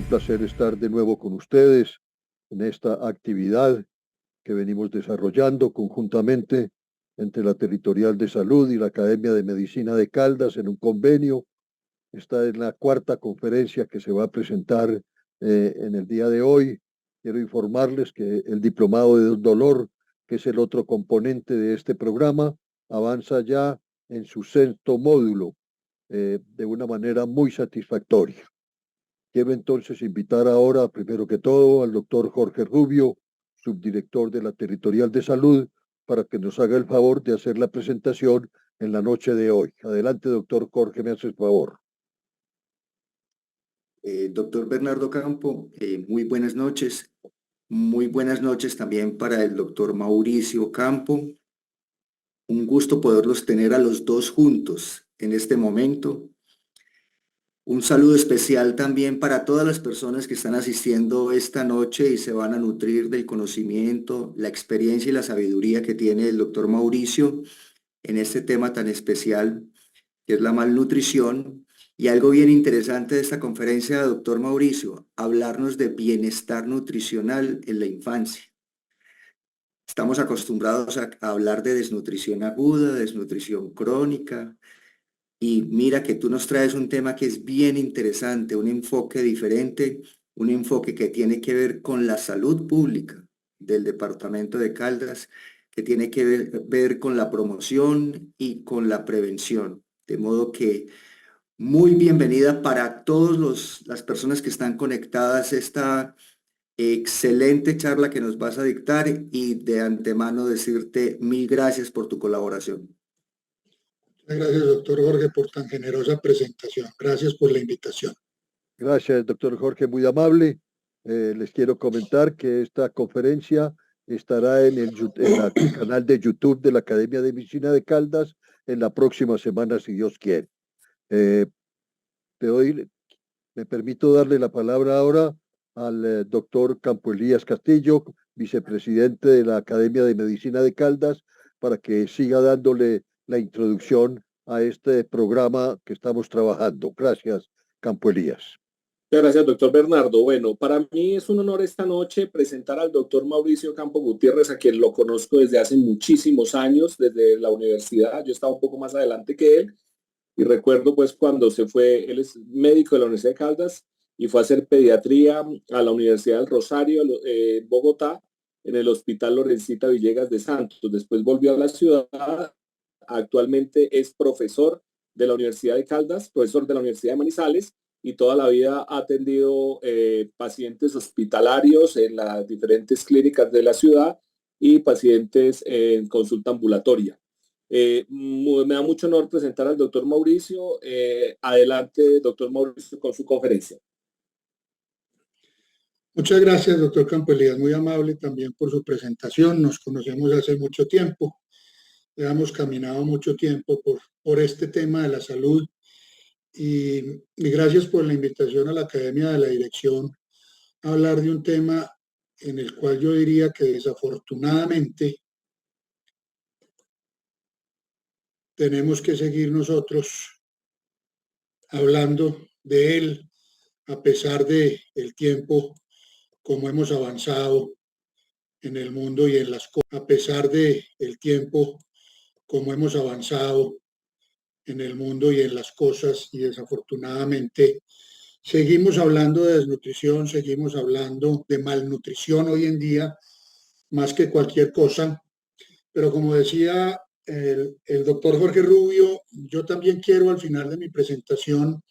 un placer estar de nuevo con ustedes en esta actividad que venimos desarrollando conjuntamente entre la Territorial de Salud y la Academia de Medicina de Caldas en un convenio. Esta es la cuarta conferencia que se va a presentar en el día de hoy. Quiero informarles que el diplomado de dolor, que es el otro componente de este programa, avanza ya en su sexto módulo de una manera muy satisfactoria. Quiero entonces invitar ahora, primero que todo, al doctor Jorge Rubio, subdirector de la Territorial de Salud, para que nos haga el favor de hacer la presentación en la noche de hoy. Adelante, doctor Jorge, me hace el favor. Doctor Bernardo Campo, muy buenas noches. Muy buenas noches también para el doctor Mauricio Campo. Un gusto poderlos tener a los dos juntos en este momento. Un saludo especial también para todas las personas que están asistiendo esta noche y se van a nutrir del conocimiento, la experiencia y la sabiduría que tiene el doctor Mauricio en este tema tan especial que es la malnutrición. Y algo bien interesante de esta conferencia, doctor Mauricio, hablarnos de bienestar nutricional en la infancia. Estamos acostumbrados a hablar de desnutrición aguda, desnutrición crónica, y mira que tú nos traes un tema que es bien interesante, un enfoque diferente, un enfoque que tiene que ver con la salud pública del departamento de Caldas, que tiene que ver con la promoción y con la prevención. De modo que muy bienvenida para todas las personas que están conectadas esta excelente charla que nos vas a dictar y de antemano decirte mil gracias por tu colaboración. Muchas gracias, doctor Jorge, por tan generosa presentación. Gracias por la invitación. Gracias, doctor Jorge, muy amable. Les quiero comentar que esta conferencia estará en el canal de YouTube de la Academia de Medicina de Caldas en la próxima semana, si Dios quiere. Me permito darle la palabra ahora al doctor Campo Elías Castillo, vicepresidente de la Academia de Medicina de Caldas, para que siga dándole la introducción a este programa que estamos trabajando. Gracias, Campo Elías. Muchas gracias, doctor Bernardo. Bueno, para mí es un honor esta noche presentar al doctor Mauricio Campo Gutiérrez, a quien lo conozco desde hace muchísimos años, desde la universidad. Yo estaba un poco más adelante que él y recuerdo pues cuando se fue, él es médico de la Universidad de Caldas y fue a hacer pediatría a la Universidad del Rosario, en Bogotá, en el Hospital Lorencita Villegas de Santos. Después volvió a la ciudad. Actualmente es profesor de la Universidad de Caldas, profesor de la Universidad de Manizales, y toda la vida ha atendido pacientes hospitalarios en las diferentes clínicas de la ciudad y pacientes en consulta ambulatoria. Me da mucho honor presentar al doctor Mauricio. Adelante, doctor Mauricio, con su conferencia. Muchas gracias, doctor Campo Elías, muy amable también por su presentación. Nos conocemos hace mucho tiempo, hemos caminado mucho tiempo por este tema de la salud y gracias por la invitación a la Academia de la Dirección a hablar de un tema en el cual yo diría que desafortunadamente tenemos que seguir nosotros hablando de él a pesar de el tiempo, como hemos avanzado en el mundo y en las cosas, a pesar de el tiempo, como hemos avanzado en el mundo y en las cosas, y desafortunadamente seguimos hablando de desnutrición, seguimos hablando de malnutrición hoy en día, más que cualquier cosa. Pero como decía el doctor Jorge Rubio, yo también quiero al final de mi presentación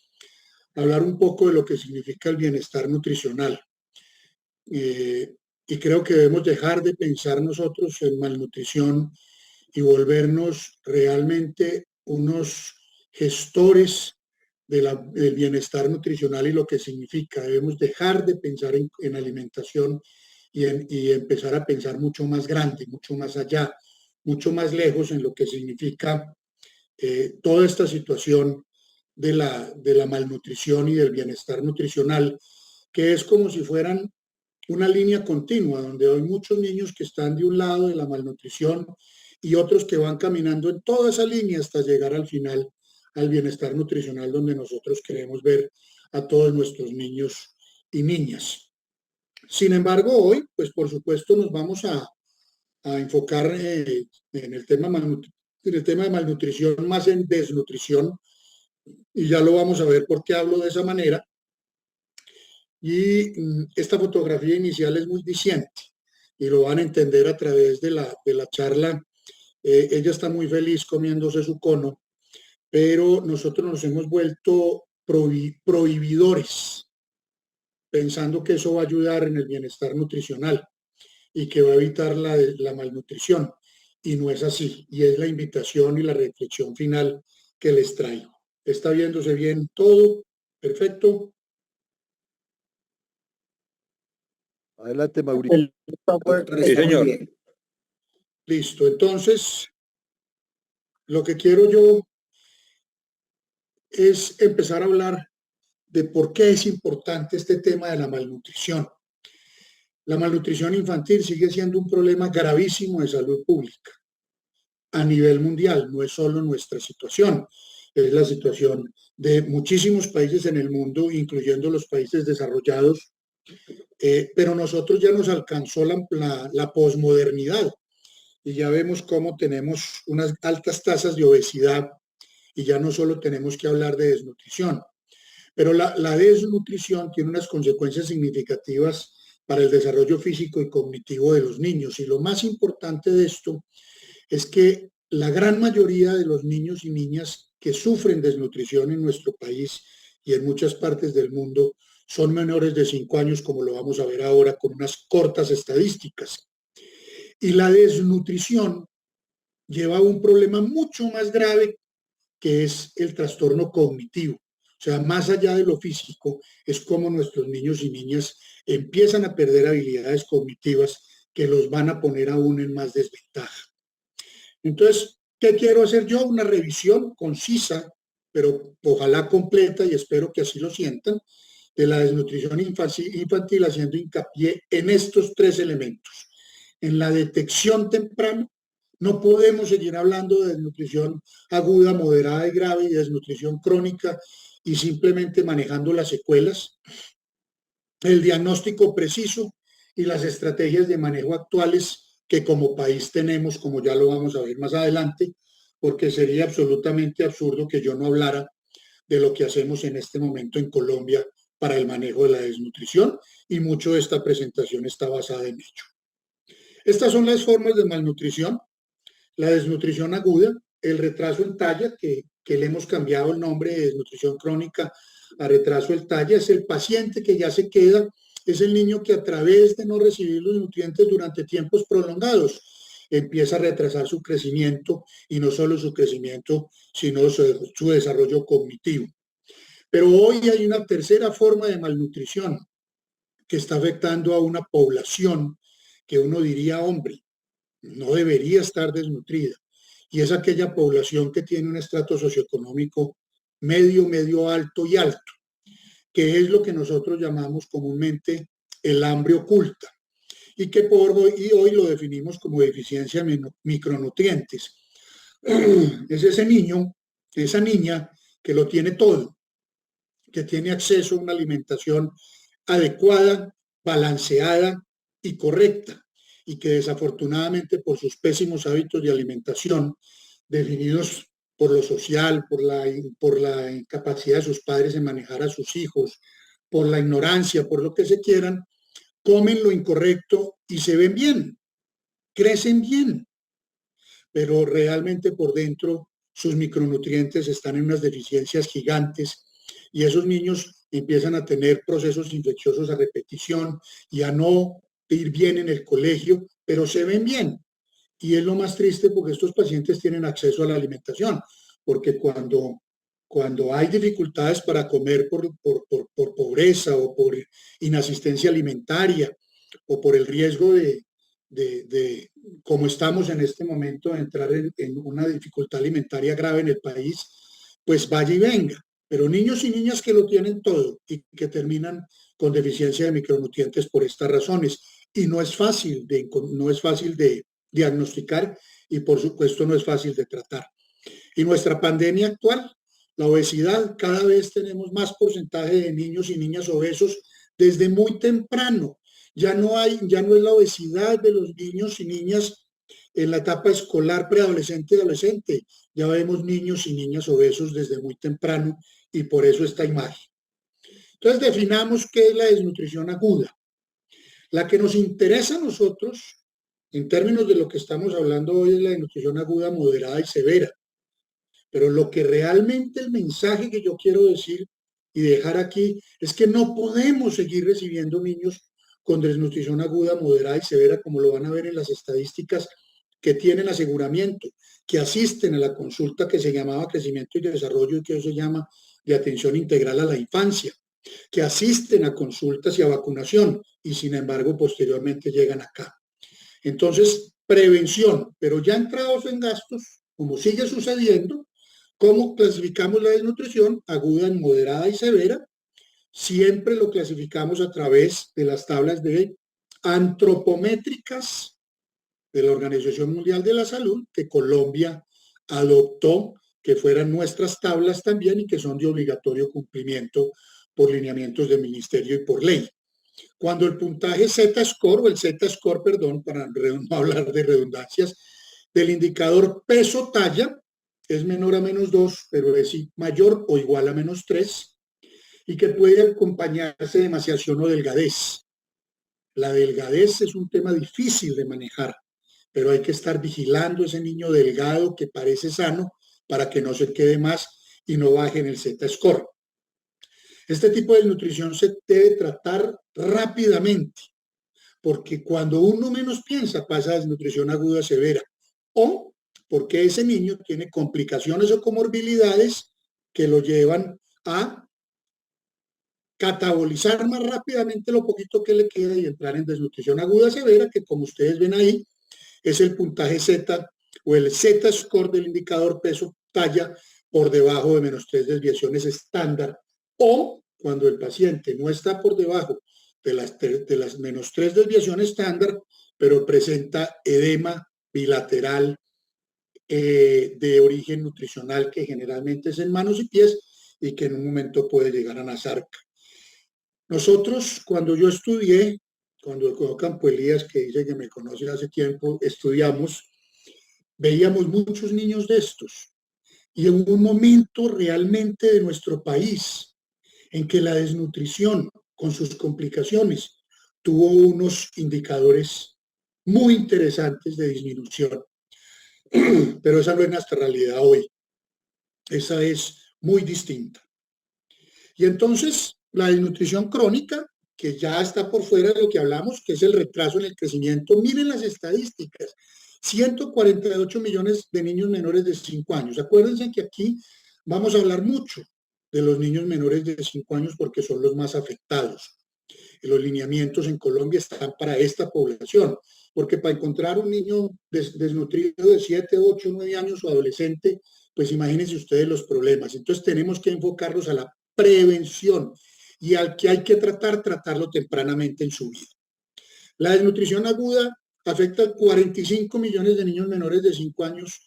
hablar un poco de lo que significa el bienestar nutricional. Y creo que debemos dejar de pensar nosotros en malnutrición y volvernos realmente unos gestores del bienestar nutricional y lo que significa. Debemos dejar de pensar en alimentación y empezar a pensar mucho más grande, mucho más allá, mucho más lejos en lo que significa toda esta situación de la malnutrición y del bienestar nutricional, que es como si fueran una línea continua, donde hay muchos niños que están de un lado de la malnutrición y otros que van caminando en toda esa línea hasta llegar al final al bienestar nutricional, donde nosotros queremos ver a todos nuestros niños y niñas. Sin embargo, hoy, pues por supuesto, nos vamos a enfocar en el tema de malnutrición, más en desnutrición, y ya lo vamos a ver por qué hablo de esa manera. Y esta fotografía inicial es muy diciente y lo van a entender a través de la charla. Ella está muy feliz comiéndose su cono, pero nosotros nos hemos vuelto prohibidores, pensando que eso va a ayudar en el bienestar nutricional y que va a evitar la malnutrición. Y no es así. Y es la invitación y la reflexión final que les traigo. ¿Está viéndose bien todo? Perfecto. Adelante, Mauricio. El software Doctor, está está muy muy bien. Listo. Entonces, lo que quiero yo es empezar a hablar de por qué es importante este tema de la malnutrición. La malnutrición infantil sigue siendo un problema gravísimo de salud pública a nivel mundial. No es solo nuestra situación, es la situación de muchísimos países en el mundo, incluyendo los países desarrollados. Pero nosotros ya nos alcanzó la posmodernidad y ya vemos cómo tenemos unas altas tasas de obesidad y ya no solo tenemos que hablar de desnutrición, pero la desnutrición tiene unas consecuencias significativas para el desarrollo físico y cognitivo de los niños. Y lo más importante de esto es que la gran mayoría de los niños y niñas que sufren desnutrición en nuestro país y en muchas partes del mundo son menores de 5 años, como lo vamos a ver ahora con unas cortas estadísticas. Y la desnutrición lleva a un problema mucho más grave, que es el trastorno cognitivo. O sea, más allá de lo físico, es como nuestros niños y niñas empiezan a perder habilidades cognitivas que los van a poner aún en más desventaja. Entonces, ¿qué quiero hacer yo? Una revisión concisa, pero ojalá completa, y espero que así lo sientan, de la desnutrición infantil, haciendo hincapié en estos 3 elementos. En la detección temprana, no podemos seguir hablando de desnutrición aguda, moderada y grave, y desnutrición crónica, y simplemente manejando las secuelas. El diagnóstico preciso y las estrategias de manejo actuales que como país tenemos, como ya lo vamos a ver más adelante, porque sería absolutamente absurdo que yo no hablara de lo que hacemos en este momento en Colombia para el manejo de la desnutrición, y mucho de esta presentación está basada en ello. Estas son las formas de malnutrición: la desnutrición aguda, el retraso en talla, que le hemos cambiado el nombre de desnutrición crónica a retraso en talla. Es el paciente que ya se queda, es el niño que a través de no recibir los nutrientes durante tiempos prolongados empieza a retrasar su crecimiento, y no solo su crecimiento, sino su desarrollo cognitivo. Pero hoy hay una tercera forma de malnutrición que está afectando a una población que uno diría, hombre, no debería estar desnutrida, y es aquella población que tiene un estrato socioeconómico medio, medio alto y alto, que es lo que nosotros llamamos comúnmente el hambre oculta, y que hoy lo definimos como deficiencia de micronutrientes. Es ese niño, esa niña que lo tiene todo, que tiene acceso a una alimentación adecuada, balanceada y correcta, y que desafortunadamente por sus pésimos hábitos de alimentación, definidos por lo social, por la incapacidad de sus padres en manejar a sus hijos, por la ignorancia, por lo que se quieran, comen lo incorrecto y se ven bien, crecen bien, pero realmente por dentro sus micronutrientes están en unas deficiencias gigantes, y esos niños empiezan a tener procesos infecciosos a repetición y a no ir bien en el colegio, pero se ven bien. Y es lo más triste, porque estos pacientes tienen acceso a la alimentación, porque cuando hay dificultades para comer por pobreza o por inasistencia alimentaria o por el riesgo como estamos en este momento, de entrar en una dificultad alimentaria grave en el país, pues vaya y venga. Pero niños y niñas que lo tienen todo y que terminan con deficiencia de micronutrientes por estas razones. Y no es fácil de diagnosticar, y por supuesto no es fácil de tratar. Y nuestra pandemia actual, la obesidad, cada vez tenemos más porcentaje de niños y niñas obesos desde muy temprano. Ya no es la obesidad de los niños y niñas en la etapa escolar, preadolescente y adolescente. Ya vemos niños y niñas obesos desde muy temprano y por eso esta imagen. Entonces definamos qué es la desnutrición aguda. La que nos interesa a nosotros, en términos de lo que estamos hablando hoy, es la desnutrición aguda, moderada y severa. Pero lo que realmente el mensaje que yo quiero decir y dejar aquí es que no podemos seguir recibiendo niños con desnutrición aguda, moderada y severa, como lo van a ver en las estadísticas que tienen aseguramiento, que asisten a la consulta que se llamaba crecimiento y desarrollo y que hoy se llama de atención integral a la infancia, que asisten a consultas y a vacunación y sin embargo posteriormente llegan acá. Entonces, prevención, pero ya entrados en gastos, como sigue sucediendo, ¿cómo clasificamos la desnutrición? Aguda, moderada y severa. Siempre lo clasificamos a través de las tablas de antropométricas de la Organización Mundial de la Salud, que Colombia adoptó, que fueran nuestras tablas también y que son de obligatorio cumplimiento por lineamientos del ministerio y por ley. Cuando el puntaje Z-score, o el Z-score, perdón, para no hablar de redundancias, del indicador peso-talla, es menor a -2, pero es mayor o igual a -3, y que puede acompañarse de emaciación o delgadez. La delgadez es un tema difícil de manejar, pero hay que estar vigilando ese niño delgado que parece sano para que no se quede más y no baje en el Z-score. Este tipo de nutrición se debe tratar rápidamente, porque cuando uno menos piensa pasa a desnutrición aguda severa, o porque ese niño tiene complicaciones o comorbilidades que lo llevan a catabolizar más rápidamente lo poquito que le queda y entrar en desnutrición aguda severa, que como ustedes ven ahí, es el puntaje Z o el Z-score del indicador peso-talla por debajo de -3 desviaciones estándar, o cuando el paciente no está por debajo de las -3 desviaciones estándar, pero presenta edema bilateral de origen nutricional que generalmente es en manos y pies y que en un momento puede llegar a Nasarca. Nosotros, cuando yo estudié, cuando el doctor Campo Elías, que dice que me conoce hace tiempo, estudiamos, veíamos muchos niños de estos. Y en un momento realmente de nuestro país en que la desnutrición, con sus complicaciones, tuvo unos indicadores muy interesantes de disminución. Pero esa no es nuestra realidad hoy. Esa es muy distinta. Y entonces, la desnutrición crónica, que ya está por fuera de lo que hablamos, que es el retraso en el crecimiento. Miren las estadísticas. 148 millones de niños menores de 5 años. Acuérdense que aquí vamos a hablar mucho de los niños menores de 5 años porque son los más afectados. Y los lineamientos en Colombia están para esta población, porque para encontrar un niño desnutrido de 7, 8, 9 años o adolescente, pues imagínense ustedes los problemas. Entonces tenemos que enfocarnos a la prevención y al que hay que tratarlo tempranamente en su vida. La desnutrición aguda afecta a 45 millones de niños menores de 5 años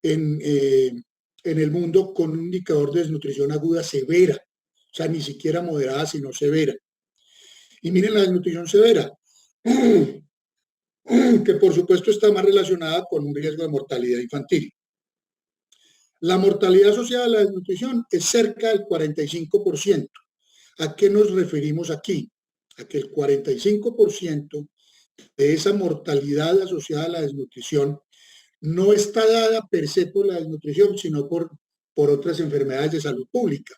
en el mundo con un indicador de desnutrición aguda severa, o sea, ni siquiera moderada, sino severa. Y miren la desnutrición severa, que por supuesto está más relacionada con un riesgo de mortalidad infantil. La mortalidad asociada a la desnutrición es cerca del 45%. ¿A qué nos referimos aquí? A que el 45% de esa mortalidad asociada a la desnutrición no está dada per se por la desnutrición, sino por otras enfermedades de salud pública.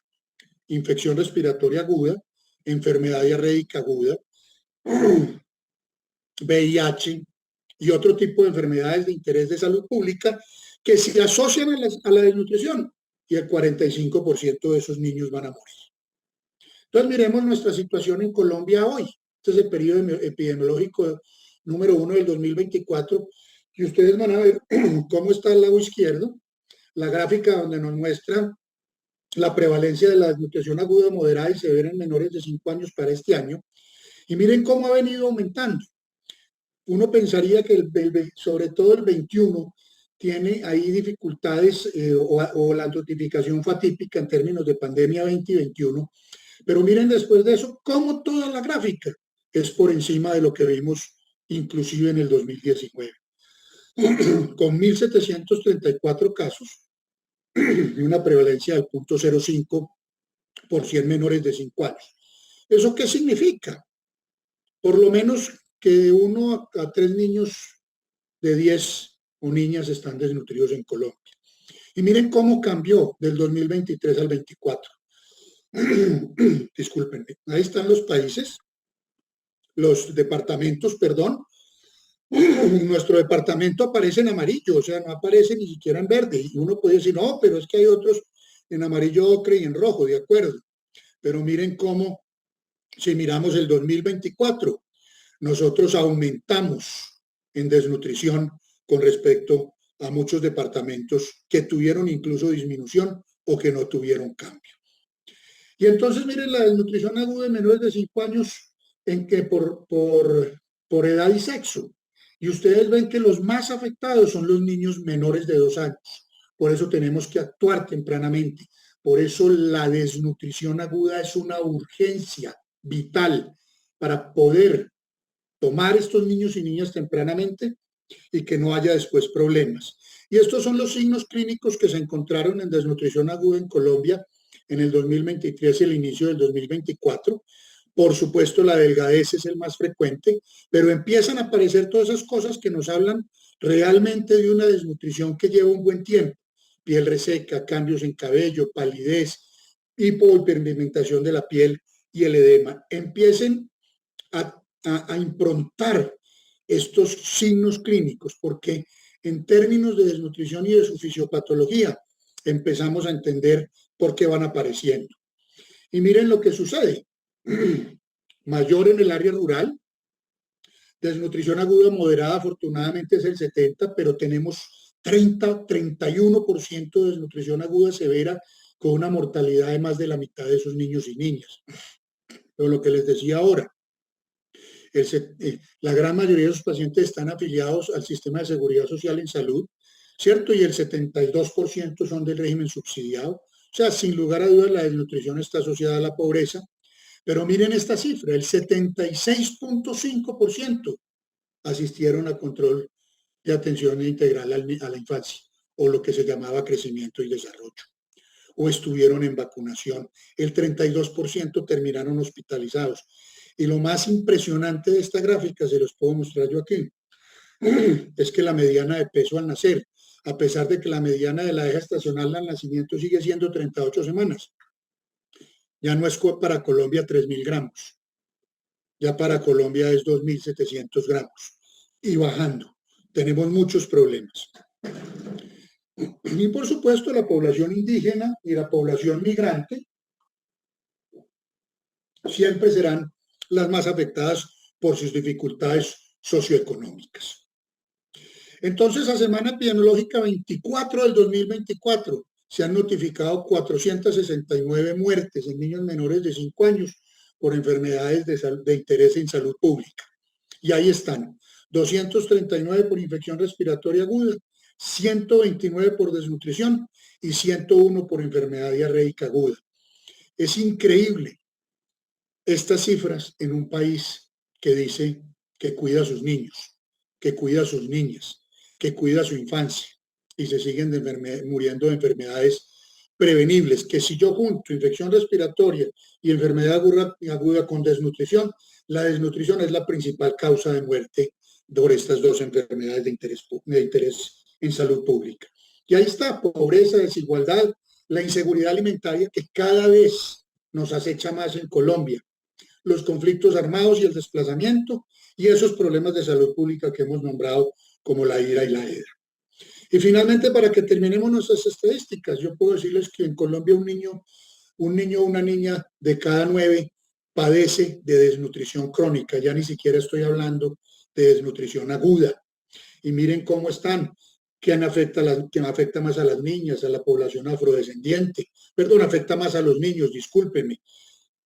Infección respiratoria aguda, enfermedad diarreica aguda, VIH y otro tipo de enfermedades de interés de salud pública que se asocian a la desnutrición y el 45% de esos niños van a morir. Entonces miremos nuestra situación en Colombia hoy. Este es el periodo epidemiológico número 1 del 2024 y ustedes van a ver cómo está al lado izquierdo la gráfica donde nos muestra la prevalencia de la desnutrición aguda, moderada y severa en menores de 5 años para este año. Y miren cómo ha venido aumentando. Uno pensaría que sobre todo el 21 tiene ahí dificultades o la notificación fue atípica en términos de pandemia 20 y 21, Pero miren después de eso, cómo toda la gráfica es por encima de lo que vimos inclusive en el 2019, con 1.734 casos y una prevalencia del 0.05 por 100 menores de 5 años. ¿Eso qué significa? Por lo menos que de 1 a 3 niños de 10 o niñas están desnutridos en Colombia. Y miren cómo cambió del 2023 al 24. Discúlpenme, ahí están los países, los departamentos, perdón. Nuestro departamento aparece en amarillo, o sea, no aparece ni siquiera en verde. Y uno puede decir, no, pero es que hay otros en amarillo ocre y en rojo, de acuerdo. Pero miren cómo, si miramos el 2024, nosotros aumentamos en desnutrición con respecto a muchos departamentos que tuvieron incluso disminución o que no tuvieron cambio. Y entonces miren la desnutrición aguda en menores de 5 años en que por edad y sexo. Y ustedes ven que los más afectados son los niños menores de 2 años. Por eso tenemos que actuar tempranamente. Por eso la desnutrición aguda es una urgencia vital para poder tomar estos niños y niñas tempranamente y que no haya después problemas. Y estos son los signos clínicos que se encontraron en desnutrición aguda en Colombia en el 2023 y el inicio del 2024. Por supuesto, la delgadez es el más frecuente, pero empiezan a aparecer todas esas cosas que nos hablan realmente de una desnutrición que lleva un buen tiempo. Piel reseca, cambios en cabello, palidez, hipohiperpigmentación de la piel y el edema. Empiecen a improntar estos signos clínicos, porque en términos de desnutrición y de su fisiopatología empezamos a entender por qué van apareciendo. Y miren lo que sucede. Mayor en el área rural, desnutrición aguda moderada afortunadamente es el 70%, pero tenemos 31% de desnutrición aguda severa con una mortalidad de más de la mitad de esos niños y niñas. Pero lo que les decía ahora, la gran mayoría de esos pacientes están afiliados al sistema de seguridad social en salud, ¿cierto? Y el 72% son del régimen subsidiado. O sea, sin lugar a dudas, la desnutrición está asociada a la pobreza. Pero miren esta cifra, el 76.5% asistieron a control de atención integral a la infancia, o lo que se llamaba crecimiento y desarrollo, o estuvieron en vacunación. El 32% terminaron hospitalizados. Y lo más impresionante de esta gráfica, se los puedo mostrar yo aquí, es que la mediana de peso al nacer, a pesar de que la mediana de la edad gestacional al nacimiento sigue siendo 38 semanas, ya no es para Colombia 3.000 gramos, ya para Colombia es 2.700 gramos y bajando. Tenemos muchos problemas. Y por supuesto la población indígena y la población migrante siempre serán las más afectadas por sus dificultades socioeconómicas. Entonces, a semana epidemiológica 24 del 2024, se han notificado 469 muertes en niños menores de 5 años por enfermedades de interés en salud pública. Y ahí están, 239 por infección respiratoria aguda, 129 por desnutrición y 101 por enfermedad diarreica aguda. Es increíble estas cifras en un país que dice que cuida a sus niños, que cuida a sus niñas, que cuida a su infancia y se siguen muriendo de enfermedades prevenibles, que si yo junto infección respiratoria y enfermedad aguda con desnutrición, la desnutrición es la principal causa de muerte por estas dos enfermedades de interés en salud pública. Y ahí está, pobreza, desigualdad, la inseguridad alimentaria que cada vez nos acecha más en Colombia, los conflictos armados y el desplazamiento y esos problemas de salud pública que hemos nombrado como la IRA y la EDA. Y finalmente, para que terminemos nuestras estadísticas, yo puedo decirles que en Colombia un niño o una niña de cada 9 padece de desnutrición crónica. Ya ni siquiera estoy hablando de desnutrición aguda. Y miren cómo están. ¿Quién afecta más a las niñas, a la población afrodescendiente? Perdón, afecta más a los niños, discúlpenme.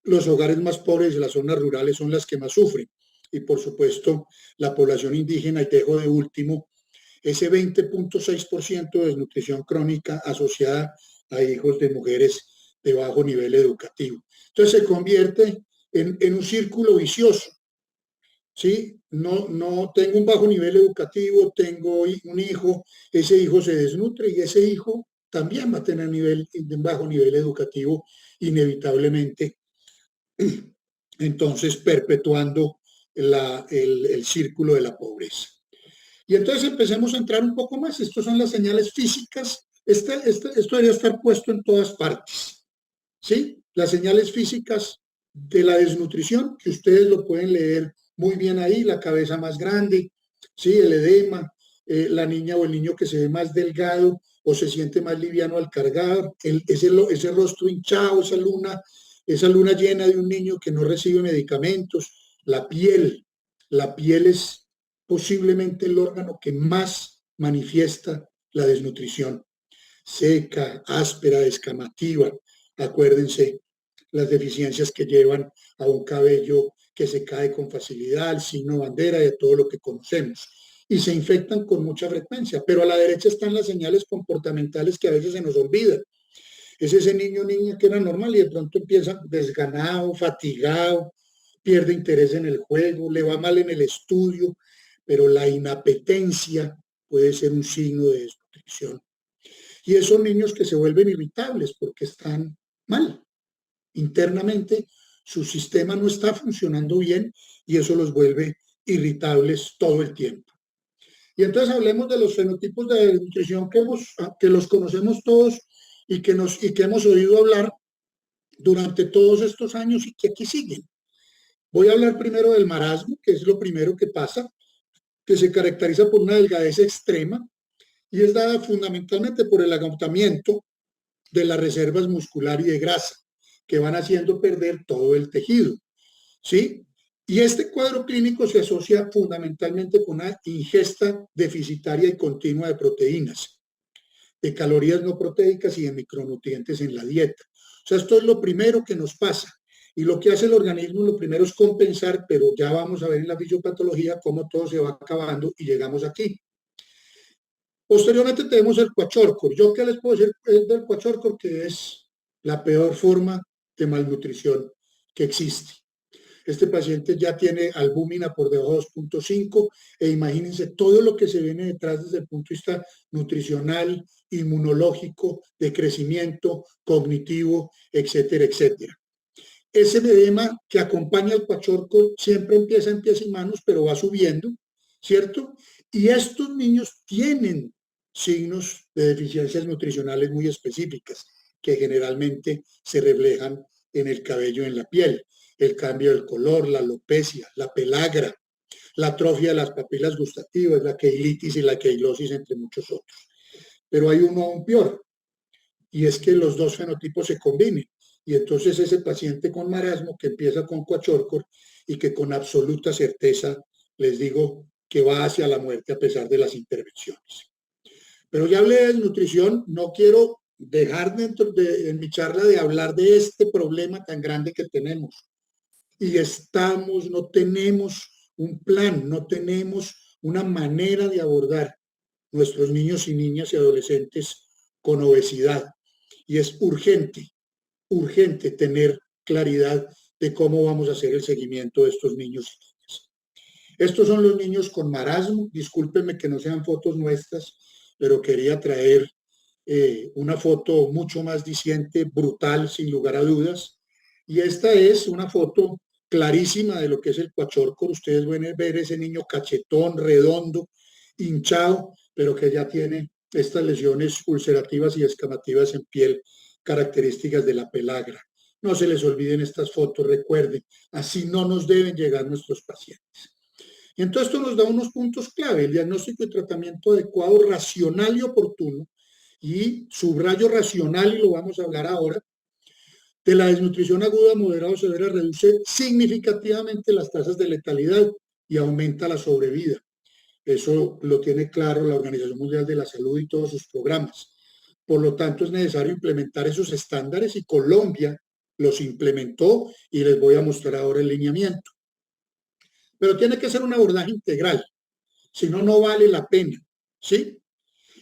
Los hogares más pobres de las zonas rurales son las que más sufren. Y por supuesto, la población indígena, y dejo de último, ese 20.6% de desnutrición crónica asociada a hijos de mujeres de bajo nivel educativo. Entonces se convierte en un círculo vicioso. ¿Sí? No tengo un bajo nivel educativo, tengo un hijo, ese hijo se desnutre y ese hijo también va a tener un bajo nivel educativo inevitablemente, entonces perpetuando el círculo de la pobreza. Y entonces empecemos a entrar un poco más. Estas son las señales físicas. Esto debería estar puesto en todas partes. ¿Sí? Las señales físicas de la desnutrición, que ustedes lo pueden leer muy bien ahí, la cabeza más grande, ¿sí? El edema, la niña o el niño que se ve más delgado o se siente más liviano al cargar, ese rostro hinchado, esa luna llena de un niño que no recibe medicamentos, la piel es posiblemente el órgano que más manifiesta la desnutrición, seca, áspera, descamativa. Acuérdense las deficiencias que llevan a un cabello que se cae con facilidad, al signo bandera de todo lo que conocemos. Y se infectan con mucha frecuencia, pero a la derecha están las señales comportamentales que a veces se nos olvidan. Es ese niño o niña que era normal y de pronto empieza desganado, fatigado, pierde interés en el juego, le va mal en el estudio, pero la inapetencia puede ser un signo de desnutrición. Y esos niños que se vuelven irritables porque están mal. Internamente su sistema no está funcionando bien y eso los vuelve irritables todo el tiempo. Y entonces hablemos de los fenotipos de desnutrición que los conocemos todos y que hemos oído hablar durante todos estos años y que aquí siguen. Voy a hablar primero del marasmo, que es lo primero que pasa, que se caracteriza por una delgadez extrema y es dada fundamentalmente por el agotamiento de las reservas muscular y de grasa, que van haciendo perder todo el tejido, ¿sí? Y este cuadro clínico se asocia fundamentalmente con una ingesta deficitaria y continua de proteínas, de calorías no proteicas y de micronutrientes en la dieta. O sea, esto es lo primero que nos pasa. Y lo que hace el organismo, lo primero es compensar, pero ya vamos a ver en la fisiopatología cómo todo se va acabando y llegamos aquí. Posteriormente tenemos el Kwashiorkor. ¿Yo qué les puedo decir del Kwashiorkor? Que es la peor forma de malnutrición que existe. Este paciente ya tiene albúmina por debajo de 2.5 e imagínense todo lo que se viene detrás desde el punto de vista nutricional, inmunológico, de crecimiento, cognitivo, etcétera, etcétera. Ese edema que acompaña al Kwashiorkor siempre empieza en pies y manos, pero va subiendo, ¿cierto? Y estos niños tienen signos de deficiencias nutricionales muy específicas que generalmente se reflejan en el cabello, en la piel. El cambio del color, la alopecia, la pelagra, la atrofia de las papilas gustativas, la queilitis y la queilosis, entre muchos otros. Pero hay uno aún peor, y es que los dos fenotipos se combinen. Y entonces ese paciente con marasmo que empieza con Kwashiorkor y que con absoluta certeza les digo que va hacia la muerte a pesar de las intervenciones. Pero ya hablé de desnutrición, no quiero dejar en mi charla de hablar de este problema tan grande que tenemos. Y no tenemos un plan, no tenemos una manera de abordar nuestros niños y niñas y adolescentes con obesidad. Y es urgente tener claridad de cómo vamos a hacer el seguimiento de estos niños y niñas. Estos son los niños con marasmo. Discúlpenme que no sean fotos nuestras, pero quería traer una foto mucho más diciente, brutal, sin lugar a dudas. Y esta es una foto clarísima de lo que es el Kwashiorkor. Ustedes van a ver ese niño cachetón, redondo, hinchado, pero que ya tiene estas lesiones ulcerativas y escamativas en piel características de la pelagra. No se les olviden estas fotos, recuerden, así no nos deben llegar nuestros pacientes. Y entonces esto nos da unos puntos clave, el diagnóstico y tratamiento adecuado, racional y oportuno, y subrayo racional, y lo vamos a hablar ahora, de la desnutrición aguda, moderada o severa reduce significativamente las tasas de letalidad y aumenta la sobrevida. Eso lo tiene claro la Organización Mundial de la Salud y todos sus programas. Por lo tanto, es necesario implementar esos estándares y Colombia los implementó y les voy a mostrar ahora el lineamiento. Pero tiene que ser un abordaje integral, si no, no vale la pena, ¿sí?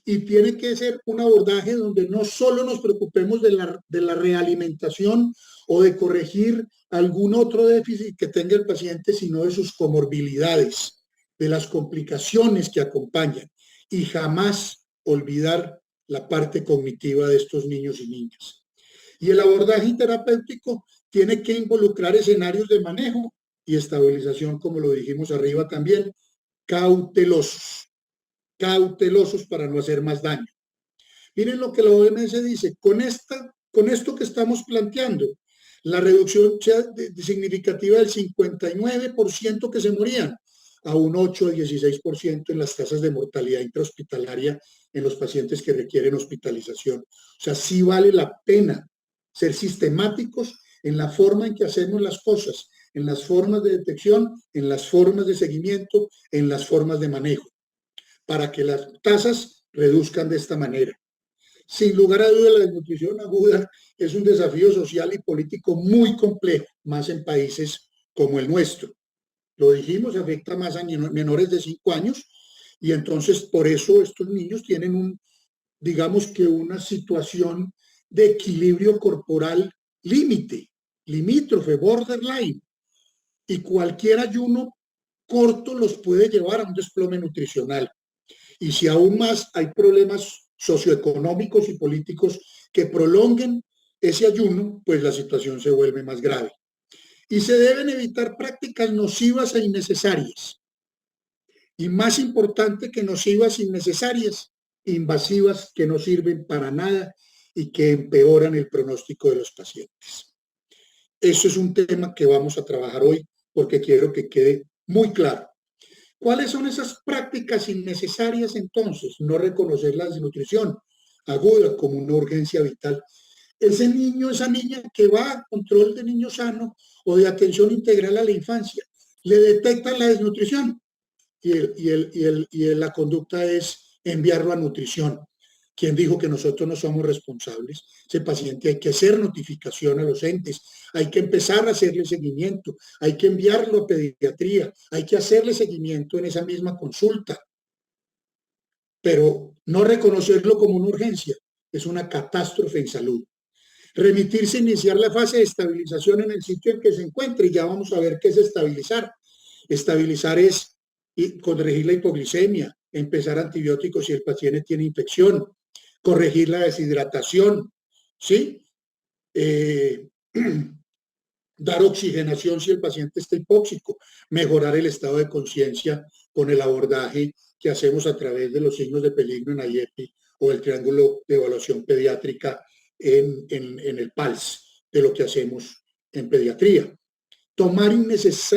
Y tiene que ser un abordaje donde no solo nos preocupemos de la realimentación o de corregir algún otro déficit que tenga el paciente, sino de sus comorbilidades, de las complicaciones que acompañan, y jamás olvidar la parte cognitiva de estos niños y niñas. Y el abordaje terapéutico tiene que involucrar escenarios de manejo y estabilización, como lo dijimos arriba también, cautelosos para no hacer más daño. Miren lo que la OMS dice, con esto que estamos planteando, la reducción significativa del 59% que se morían, a un 8 a 16% en las tasas de mortalidad intrahospitalaria en los pacientes que requieren hospitalización. O sea, sí vale la pena ser sistemáticos en la forma en que hacemos las cosas, en las formas de detección, en las formas de seguimiento, en las formas de manejo, para que las tasas reduzcan de esta manera. Sin lugar a dudas, la desnutrición aguda es un desafío social y político muy complejo, más en países como el nuestro. Lo dijimos, afecta más a menores de 5 años y entonces por eso estos niños tienen digamos que una situación de equilibrio corporal limítrofe, borderline, y cualquier ayuno corto los puede llevar a un desplome nutricional. Y si aún más hay problemas socioeconómicos y políticos que prolonguen ese ayuno, pues la situación se vuelve más grave. Y se deben evitar prácticas nocivas e innecesarias. Y más importante que nocivas e innecesarias, invasivas que no sirven para nada y que empeoran el pronóstico de los pacientes. Eso es un tema que vamos a trabajar hoy porque quiero que quede muy claro. ¿Cuáles son esas prácticas innecesarias entonces? No reconocer la desnutrición aguda como una urgencia vital. Ese niño, esa niña que va a control de niño sano o de atención integral a la infancia, le detectan la desnutrición y la conducta es enviarlo a nutrición. ¿Quién dijo que nosotros no somos responsables? Ese paciente hay que hacer notificación a los entes, hay que empezar a hacerle seguimiento, hay que enviarlo a pediatría, hay que hacerle seguimiento en esa misma consulta. Pero no reconocerlo como una urgencia es una catástrofe en salud. Remitirse a iniciar la fase de estabilización en el sitio en que se encuentre, y ya vamos a ver qué es estabilizar. Estabilizar es corregir la hipoglicemia, empezar antibióticos si el paciente tiene infección, corregir la deshidratación, ¿sí? Dar oxigenación si el paciente está hipóxico, mejorar el estado de conciencia con el abordaje que hacemos a través de los signos de peligro en IEPI o el triángulo de evaluación pediátrica en el PALS, de lo que hacemos en pediatría. Toma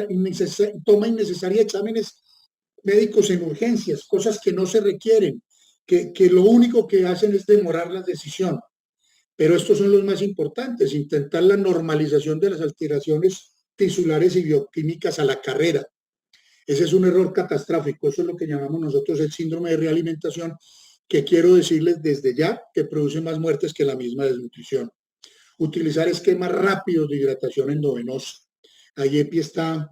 innecesaria exámenes médicos en urgencias, cosas que no se requieren, que lo único que hacen es demorar la decisión. Pero estos son los más importantes, intentar la normalización de las alteraciones tisulares y bioquímicas a la carrera. Ese es un error catastrófico, eso es lo que llamamos nosotros el síndrome de realimentación, que quiero decirles desde ya que produce más muertes que la misma desnutrición. Utilizar esquemas rápidos de hidratación endovenosa. IEPI está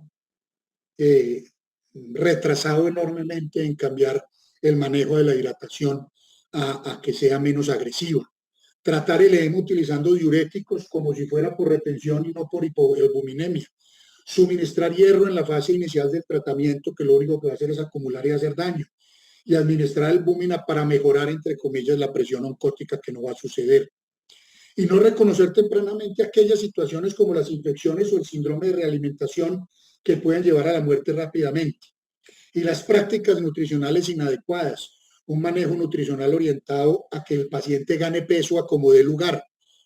retrasado enormemente en cambiar el manejo de la hidratación a que sea menos agresiva. Tratar el edema utilizando diuréticos como si fuera por retención y no por hipoalbuminemia. Suministrar hierro en la fase inicial del tratamiento, que lo único que va a hacer es acumular y hacer daño. Y administrar albúmina para mejorar, entre comillas, la presión oncótica, que no va a suceder. Y no reconocer tempranamente aquellas situaciones como las infecciones o el síndrome de realimentación que pueden llevar a la muerte rápidamente. Y las prácticas nutricionales inadecuadas, un manejo nutricional orientado a que el paciente gane peso a como dé lugar,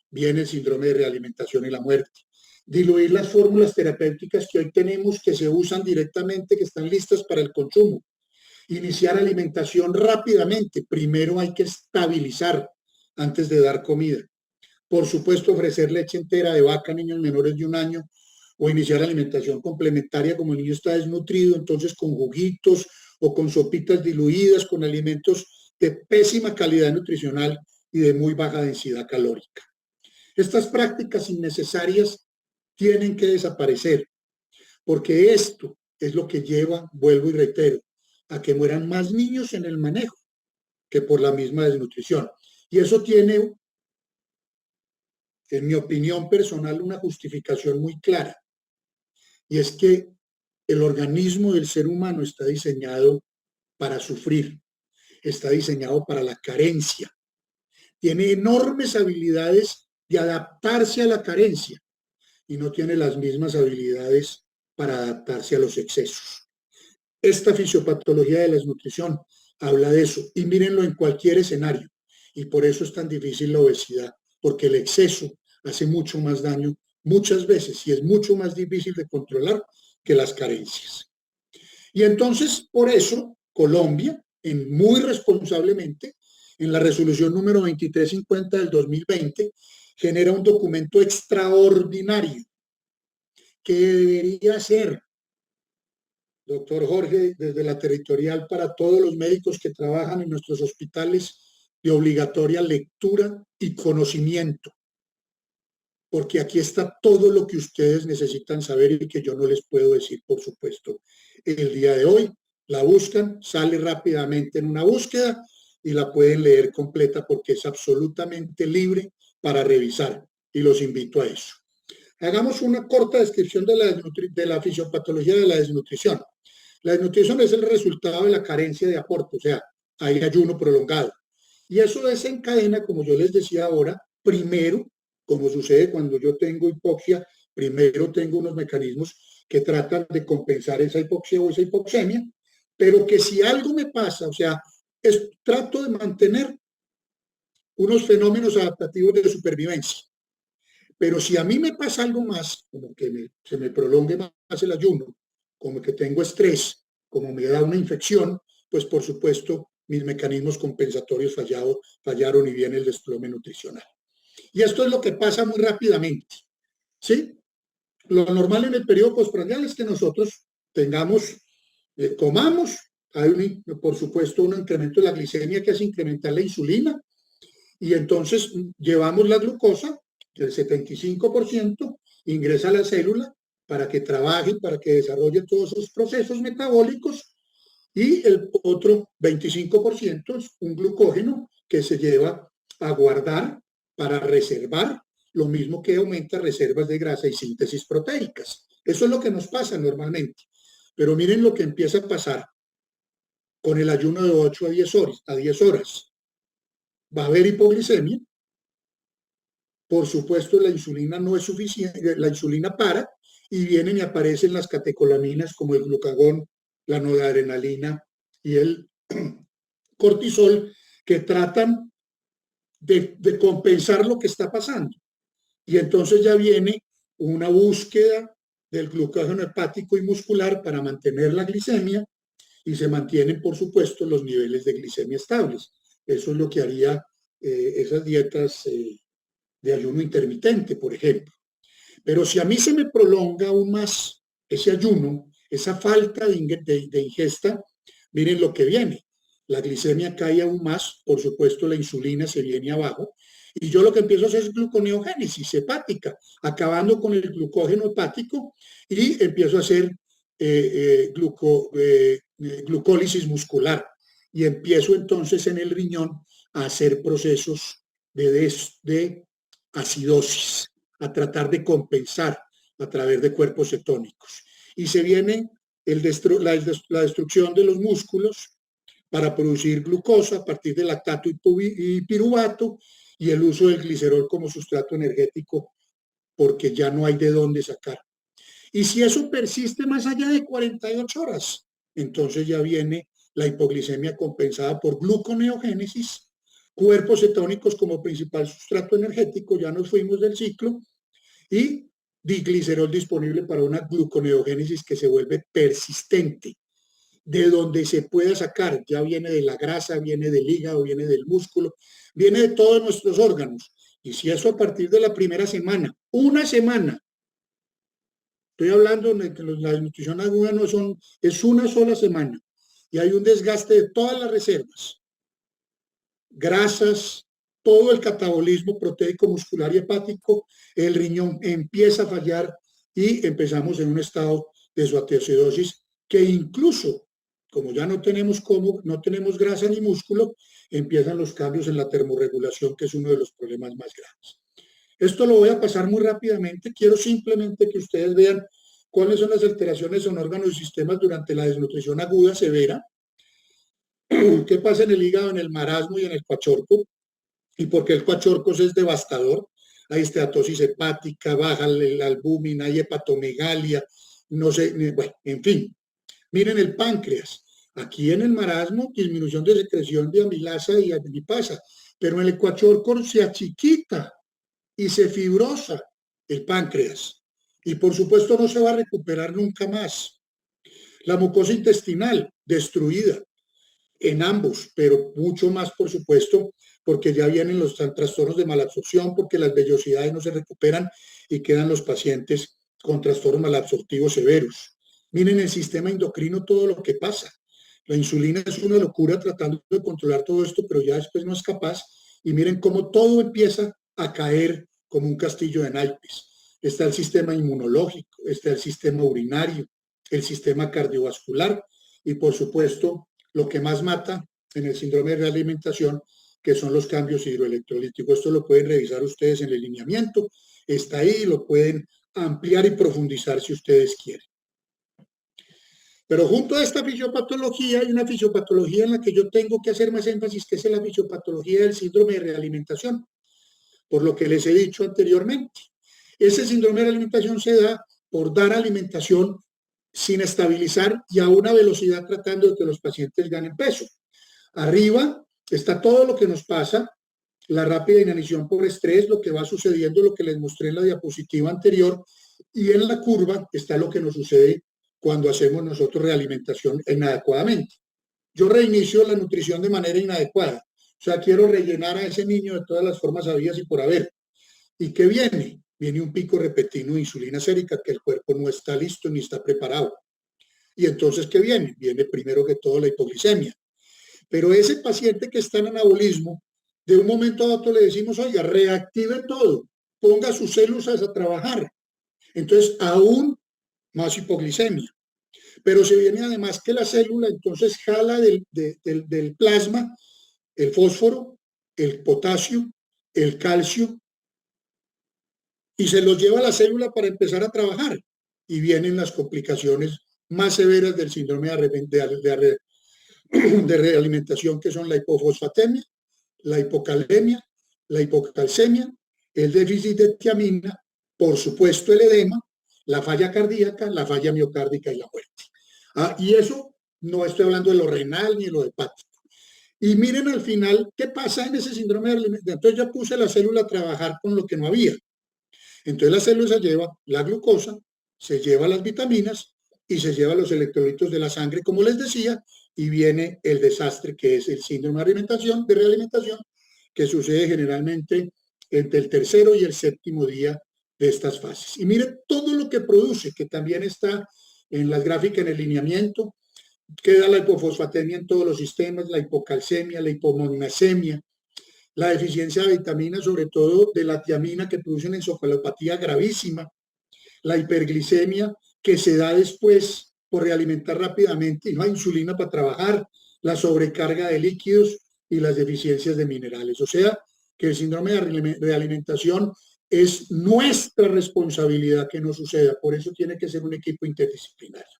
viene el síndrome de realimentación y la muerte. Diluir las fórmulas terapéuticas que hoy tenemos, que se usan directamente, que están listas para el consumo. Iniciar alimentación rápidamente. Primero hay que estabilizar antes de dar comida. Por supuesto, ofrecer leche entera de vaca a niños menores de 1 año o iniciar alimentación complementaria como el niño está desnutrido, entonces con juguitos o con sopitas diluidas, con alimentos de pésima calidad nutricional y de muy baja densidad calórica. Estas prácticas innecesarias tienen que desaparecer, porque esto es lo que lleva, vuelvo y reitero, a que mueran más niños en el manejo que por la misma desnutrición. Y eso tiene, en mi opinión personal, una justificación muy clara. Y es que el organismo del ser humano está diseñado para sufrir, está diseñado para la carencia. Tiene enormes habilidades de adaptarse a la carencia y no tiene las mismas habilidades para adaptarse a los excesos. Esta fisiopatología de la desnutrición habla de eso, y mírenlo en cualquier escenario. Y por eso es tan difícil la obesidad, porque el exceso hace mucho más daño muchas veces y es mucho más difícil de controlar que las carencias. Y entonces, por eso, Colombia, muy responsablemente, en la resolución número 2350 del 2020, genera un documento extraordinario que debería ser, doctor Jorge, desde la territorial para todos los médicos que trabajan en nuestros hospitales, de obligatoria lectura y conocimiento, porque aquí está todo lo que ustedes necesitan saber y que yo no les puedo decir, por supuesto, el día de hoy. La buscan, sale rápidamente en una búsqueda y la pueden leer completa porque es absolutamente libre para revisar y los invito a eso. Hagamos una corta descripción de la fisiopatología de la desnutrición. La desnutrición es el resultado de la carencia de aporte, o sea, hay ayuno prolongado. Y eso desencadena, como yo les decía ahora, primero, como sucede cuando yo tengo hipoxia, primero tengo unos mecanismos que tratan de compensar esa hipoxia o esa hipoxemia, pero que si algo me pasa, o sea, trato de mantener unos fenómenos adaptativos de supervivencia. Pero si a mí me pasa algo más, como que se me prolongue más el ayuno, como que tengo estrés, como me da una infección, pues por supuesto mis mecanismos compensatorios fallaron y viene el desplome nutricional. Y esto es lo que pasa muy rápidamente, ¿sí? Lo normal en el periodo postprandial es que nosotros tengamos, comamos, hay por supuesto un incremento de la glicemia que hace incrementar la insulina, y entonces llevamos la glucosa, el 75% ingresa a la célula para que trabaje, para que desarrolle todos esos procesos metabólicos, y el otro 25% es un glucógeno que se lleva a guardar para reservar, lo mismo que aumenta reservas de grasa y síntesis proteicas. Eso es lo que nos pasa normalmente. Pero miren lo que empieza a pasar con el ayuno de 8 a 10 horas. Va a haber hipoglicemia. Por supuesto, la insulina no es suficiente, la insulina para y vienen y aparecen las catecolaminas como el glucagón, la noradrenalina y el cortisol, que tratan de compensar lo que está pasando. Y entonces ya viene una búsqueda del glucógeno hepático y muscular para mantener la glicemia, y se mantienen, por supuesto, los niveles de glicemia estables. Eso es lo que haría esas dietas de ayuno intermitente, por ejemplo. Pero si a mí se me prolonga aún más ese ayuno, esa falta de ingesta, miren lo que viene. La glicemia cae aún más, por supuesto la insulina se viene abajo, y yo lo que empiezo a hacer es gluconeogénesis hepática, acabando con el glucógeno hepático, y empiezo a hacer glucólisis muscular, y empiezo entonces en el riñón a hacer procesos de acidosis, a tratar de compensar a través de cuerpos cetónicos. Y se viene la destrucción de los músculos para producir glucosa a partir de lactato y piruvato, y el uso del glicerol como sustrato energético, porque ya no hay de dónde sacar. Y si eso persiste más allá de 48 horas, entonces ya viene la hipoglicemia compensada por gluconeogénesis, cuerpos cetónicos como principal sustrato energético, ya nos fuimos del ciclo, y diglicerol disponible para una gluconeogénesis que se vuelve persistente, de donde se pueda sacar, ya viene de la grasa, viene del hígado, viene del músculo, viene de todos nuestros órganos. Y si eso a partir de la primera semana, una semana, estoy hablando de que la desnutrición aguda es una sola semana, y hay un desgaste de todas las reservas, grasas, todo el catabolismo proteico, muscular y hepático, el riñón empieza a fallar y empezamos en un estado de zoateoacidosis que incluso, como ya no tenemos grasa ni músculo, empiezan los cambios en la termorregulación, que es uno de los problemas más grandes. Esto lo voy a pasar muy rápidamente. Quiero simplemente que ustedes vean cuáles son las alteraciones en órganos y sistemas durante la desnutrición aguda severa, qué pasa en el hígado, en el marasmo y en el cuachorco, y por qué el cuachorcos es devastador. Hay esteatosis hepática, baja la albúmina, hay hepatomegalia, no sé, bueno, en fin. Miren el páncreas. Aquí en el marasmo, disminución de secreción de amilasa y adipasa, pero en el cuachorco se achiquita y se fibrosa el páncreas. Y por supuesto no se va a recuperar nunca más. La mucosa intestinal, destruida en ambos, pero mucho más, por supuesto, porque ya vienen los trastornos de malabsorción, porque las vellosidades no se recuperan y quedan los pacientes con trastornos malabsortivos severos. Miren el sistema endocrino, todo lo que pasa. La insulina es una locura tratando de controlar todo esto, pero ya después no es capaz. Y miren cómo todo empieza a caer como un castillo de naipes. Está el sistema inmunológico, está el sistema urinario, el sistema cardiovascular y, por supuesto, lo que más mata en el síndrome de realimentación, que son los cambios hidroelectrolíticos. Esto lo pueden revisar ustedes en el lineamiento, está ahí, lo pueden ampliar y profundizar si ustedes quieren. Pero junto a esta fisiopatología hay una fisiopatología en la que yo tengo que hacer más énfasis, que es la fisiopatología del síndrome de realimentación, por lo que les he dicho anteriormente. Ese síndrome de realimentación se da por dar alimentación sin estabilizar y a una velocidad tratando de que los pacientes ganen peso. Arriba está todo lo que nos pasa, la rápida inanición por estrés, lo que va sucediendo, lo que les mostré en la diapositiva anterior, y en la curva está lo que nos sucede cuando hacemos nosotros realimentación inadecuadamente. Yo reinicio la nutrición de manera inadecuada, o sea, quiero rellenar a ese niño de todas las formas habidas y por haber. ¿Y qué viene? Viene un pico repentino de insulina sérica que el cuerpo no está listo ni está preparado. Y entonces, ¿qué viene? Viene primero que todo la hipoglicemia. Pero ese paciente que está en anabolismo, de un momento a otro le decimos, oiga, reactive todo, ponga sus células a trabajar. Entonces, aún más hipoglicemia. Pero se viene además que la célula entonces jala del plasma el fósforo, el potasio, el calcio, y se los lleva a la célula para empezar a trabajar. Y vienen las complicaciones más severas del síndrome de realimentación, que son la hipofosfatemia, la hipocalemia, la hipocalcemia, el déficit de tiamina, por supuesto el edema, la falla cardíaca, la falla miocárdica y la muerte. Y eso no estoy hablando de lo renal ni de lo hepático. Y miren al final qué pasa en ese síndrome de realimentación. Entonces ya puse la célula a trabajar con lo que no había. Entonces la célula se lleva la glucosa, se lleva las vitaminas y se lleva los electrolitos de la sangre, como les decía, y viene el desastre que es el síndrome de realimentación, que sucede generalmente entre el tercero y el séptimo día de estas fases. Y miren todo lo que produce, que también está en las gráficas, en el lineamiento, queda la hipofosfatemia en todos los sistemas, la hipocalcemia, la hipomagnesemia, la deficiencia de vitaminas, sobre todo de la tiamina, que produce una encefalopatía gravísima, la hiperglicemia, que se da después por realimentar rápidamente y no hay insulina para trabajar, la sobrecarga de líquidos y las deficiencias de minerales. O sea, que el síndrome de realimentación es nuestra responsabilidad que no suceda. Por eso tiene que ser un equipo interdisciplinario.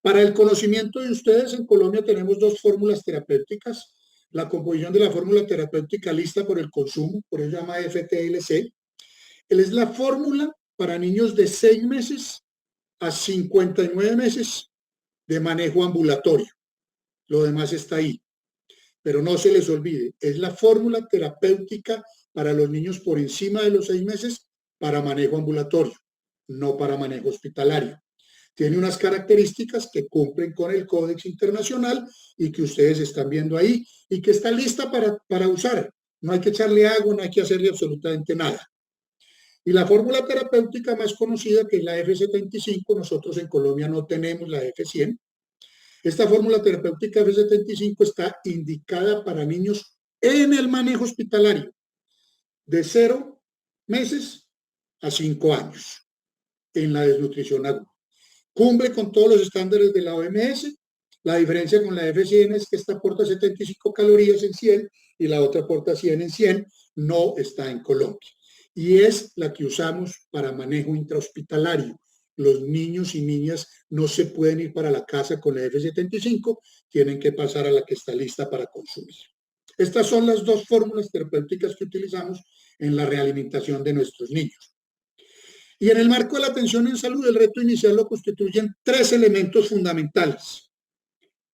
Para el conocimiento de ustedes, en Colombia tenemos dos fórmulas terapéuticas. La composición de la fórmula terapéutica lista por el consumo, por eso se llama FTLC. Es la fórmula para niños de 6 meses a 59 meses de manejo ambulatorio. Lo demás está ahí. Pero no se les olvide, es la fórmula terapéutica para los niños por encima de los 6 meses para manejo ambulatorio, no para manejo hospitalario. Tiene unas características que cumplen con el Códex Internacional y que ustedes están viendo ahí y que está lista para usar. No hay que echarle agua, no hay que hacerle absolutamente nada. Y la fórmula terapéutica más conocida, que es la F75, nosotros en Colombia no tenemos la F100. Esta fórmula terapéutica F75 está indicada para niños en el manejo hospitalario de 0 meses a 5 años en la desnutrición aguda. Cumple con todos los estándares de la OMS La diferencia con la F100 es que esta aporta 75 calorías en 100 y la otra aporta 100 en 100, no está en Colombia. Y es la que usamos para manejo intrahospitalario. Los niños y niñas no se pueden ir para la casa con la F75, tienen que pasar a la que está lista para consumir. Estas son las dos fórmulas terapéuticas que utilizamos en la realimentación de nuestros niños. Y en el marco de la atención en salud, el reto inicial lo constituyen 3 elementos fundamentales.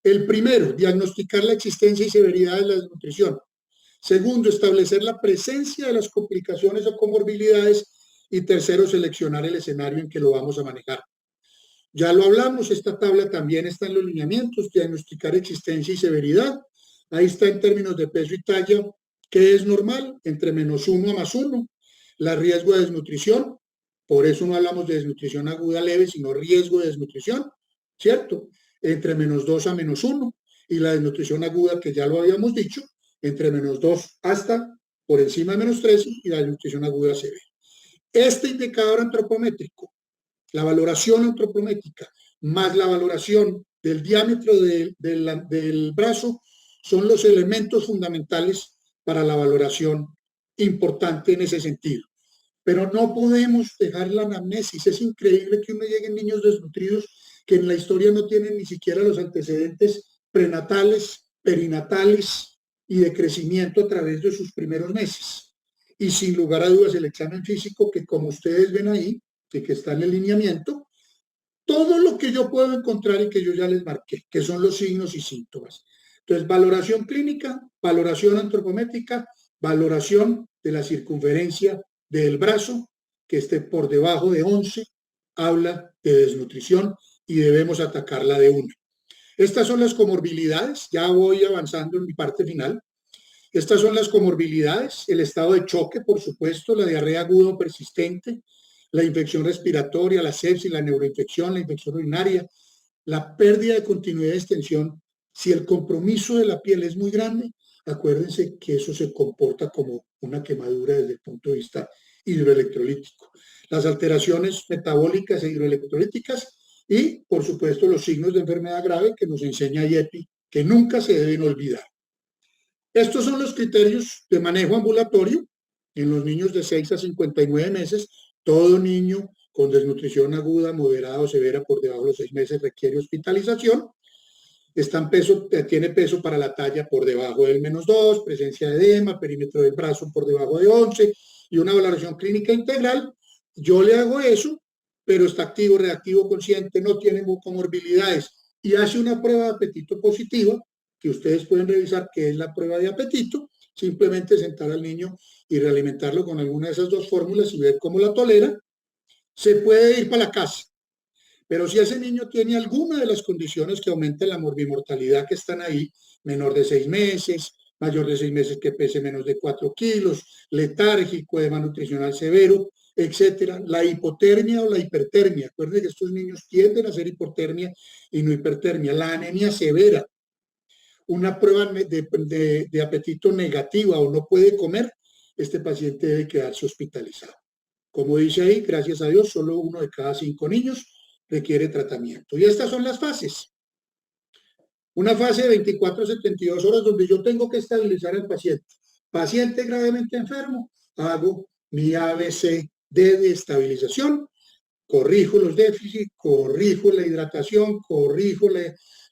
El primero, diagnosticar la existencia y severidad de la desnutrición. Segundo, establecer la presencia de las complicaciones o comorbilidades. Y tercero, seleccionar el escenario en que lo vamos a manejar. Ya lo hablamos, esta tabla también está en los lineamientos, diagnosticar existencia y severidad. Ahí está en términos de peso y talla, que es normal, entre -1 a +1. La riesgo de desnutrición, por eso no hablamos de desnutrición aguda leve, sino riesgo de desnutrición, ¿cierto? Entre -2 a -1. Y la desnutrición aguda, que ya lo habíamos dicho, entre -2 hasta por encima de -13 y la desnutrición aguda severa. Este indicador antropométrico, la valoración antropométrica, más la valoración del diámetro del brazo, son los elementos fundamentales para la valoración importante en ese sentido. Pero no podemos dejar la anamnesis. Es increíble que uno llegue niños desnutridos que en la historia no tienen ni siquiera los antecedentes prenatales, perinatales y de crecimiento a través de sus primeros meses. Y sin lugar a dudas el examen físico, que como ustedes ven ahí, que está en el lineamiento, todo lo que yo puedo encontrar y que yo ya les marqué, que son los signos y síntomas. Entonces, valoración clínica, valoración antropométrica, valoración de la circunferencia del brazo, que esté por debajo de 11, habla de desnutrición y debemos atacarla de una. Estas son las comorbilidades, ya voy avanzando en mi parte final. Estas son las comorbilidades, el estado de choque, por supuesto, la diarrea aguda o persistente, la infección respiratoria, la sepsis, la neuroinfección, la infección urinaria, la pérdida de continuidad de extensión. Si el compromiso de la piel es muy grande, acuérdense que eso se comporta como una quemadura desde el punto de vista hidroelectrolítico. Las alteraciones metabólicas e hidroelectrolíticas y, por supuesto, los signos de enfermedad grave que nos enseña IEPI, que nunca se deben olvidar. Estos son los criterios de manejo ambulatorio en los niños de 6 a 59 meses. Todo niño con desnutrición aguda, moderada o severa por debajo de los 6 meses requiere hospitalización. Tiene peso para la talla por debajo del -2, presencia de edema, perímetro del brazo por debajo de 11 y una valoración clínica integral. Yo le hago eso, pero está activo, reactivo, consciente, no tiene comorbilidades y hace una prueba de apetito positiva, que ustedes pueden revisar qué es la prueba de apetito, simplemente sentar al niño y realimentarlo con alguna de esas dos fórmulas y ver cómo la tolera. Se puede ir para la casa, pero si ese niño tiene alguna de las condiciones que aumenten la morbimortalidad que están ahí, menor de 6 meses, mayor de 6 meses que pese menos de 4 kilos, letárgico, edema nutricional severo, etcétera, la hipotermia o la hipertermia. Acuérdense que estos niños tienden a ser hipotermia y no hipertermia. La anemia severa, una prueba de apetito negativa o no puede comer, este paciente debe quedarse hospitalizado. Como dice ahí, gracias a Dios, solo 1 de cada 5 niños requiere tratamiento. Y estas son las fases. Una fase de 24 a 72 horas donde yo tengo que estabilizar al paciente. Paciente gravemente enfermo, hago mi ABCD de estabilización, corrijo los déficits, corrijo la hidratación, corrijo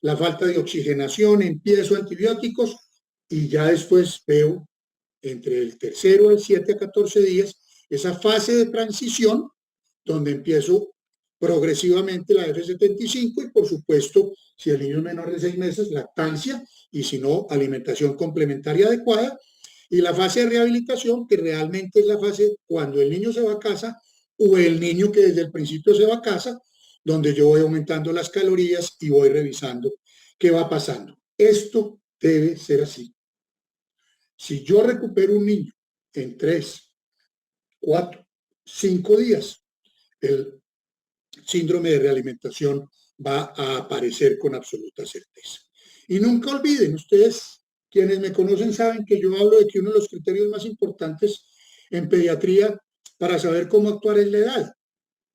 la falta de oxigenación, empiezo antibióticos y ya después veo entre el tercero al 7 a 14 días esa fase de transición donde empiezo progresivamente la F75 y por supuesto, si el niño es menor de 6 meses, lactancia y si no, alimentación complementaria adecuada. Y la fase de rehabilitación, que realmente es la fase cuando el niño se va a casa o el niño que desde el principio se va a casa, donde yo voy aumentando las calorías y voy revisando qué va pasando. Esto debe ser así. Si yo recupero un niño en 3, 4, 5 días, el síndrome de realimentación va a aparecer con absoluta certeza. Y nunca olviden, ustedes quienes me conocen saben que yo hablo de que uno de los criterios más importantes en pediatría para saber cómo actuar es la edad,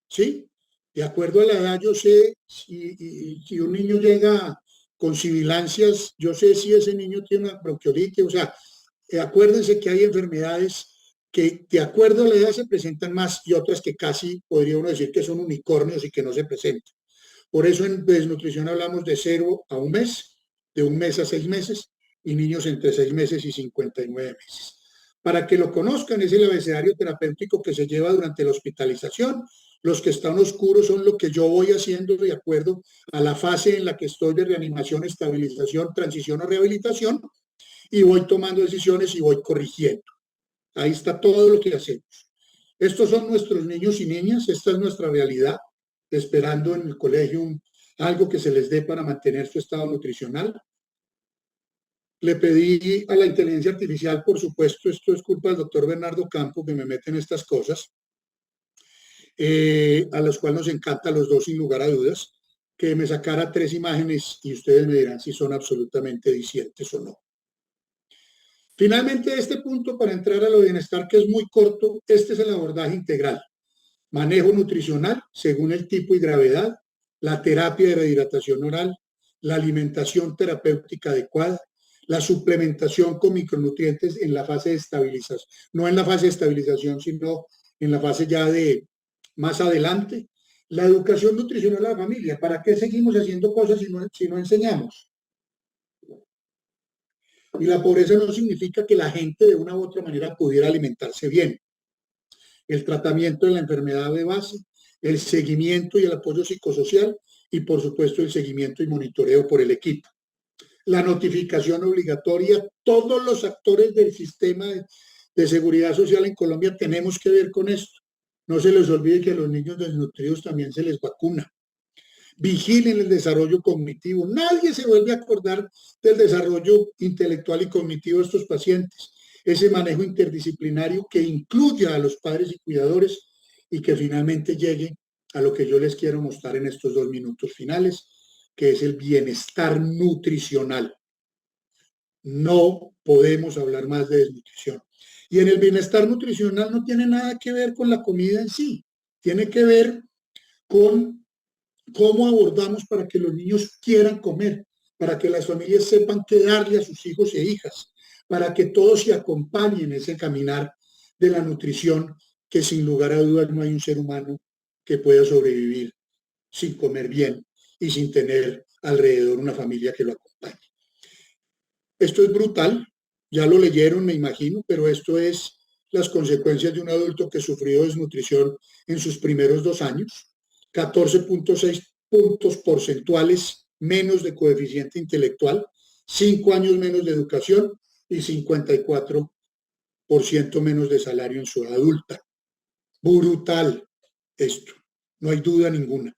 ¿sí? De acuerdo a la edad yo sé si un niño llega con sibilancias, yo sé si ese niño tiene una bronquiolitis, o sea, acuérdense que hay enfermedades que de acuerdo a la edad se presentan más y otras que casi podría uno decir que son unicornios y que no se presentan. Por eso en desnutrición hablamos de 0 a 1 mes, de 1 mes a 6 meses y niños entre 6 meses y 59 meses. Para que lo conozcan, es el abecedario terapéutico que se lleva durante la hospitalización. Los que están oscuros son lo que yo voy haciendo de acuerdo a la fase en la que estoy de reanimación, estabilización, transición o rehabilitación y voy tomando decisiones y voy corrigiendo. Ahí está todo lo que hacemos. Estos son nuestros niños y niñas, esta es nuestra realidad, esperando en el colegio algo que se les dé para mantener su estado nutricional. Le pedí a la inteligencia artificial, por supuesto, esto es culpa del doctor Bernardo Campo, que me mete en estas cosas, a los cuales nos encanta a los dos sin lugar a dudas, que me sacara 3 imágenes y ustedes me dirán si son absolutamente dicientes o no. Finalmente, este punto para entrar a lo de bienestar, que es muy corto, este es el abordaje integral. Manejo nutricional según el tipo y gravedad, la terapia de rehidratación oral, la alimentación terapéutica adecuada, la suplementación con micronutrientes en la fase de estabilización, no en la fase de estabilización, sino en la fase ya de más adelante, la educación nutricional a la familia. ¿Para qué seguimos haciendo cosas si no enseñamos? Y la pobreza no significa que la gente de una u otra manera pudiera alimentarse bien. El tratamiento de la enfermedad de base, el seguimiento y el apoyo psicosocial y, por supuesto, el seguimiento y monitoreo por el equipo. La notificación obligatoria, todos los actores del sistema de seguridad social en Colombia tenemos que ver con esto. No se les olvide que a los niños desnutridos también se les vacuna. Vigilen el desarrollo cognitivo. Nadie se vuelve a acordar del desarrollo intelectual y cognitivo de estos pacientes. Ese manejo interdisciplinario que incluya a los padres y cuidadores y que finalmente llegue a lo que yo les quiero mostrar en estos 2 minutos finales, que es el bienestar nutricional. No podemos hablar más de desnutrición. Y en el bienestar nutricional no tiene nada que ver con la comida en sí, tiene que ver con cómo abordamos para que los niños quieran comer, para que las familias sepan qué darle a sus hijos e hijas, para que todos se acompañen en ese caminar de la nutrición, que sin lugar a dudas no hay un ser humano que pueda sobrevivir sin comer bien y sin tener alrededor una familia que lo acompañe. Esto es brutal, ya lo leyeron, me imagino, pero esto es las consecuencias de un adulto que sufrió desnutrición en sus primeros 2 años. 14.6 puntos porcentuales menos de coeficiente intelectual, 5 años menos de educación y 54% menos de salario en su edad adulta. Brutal esto, no hay duda ninguna.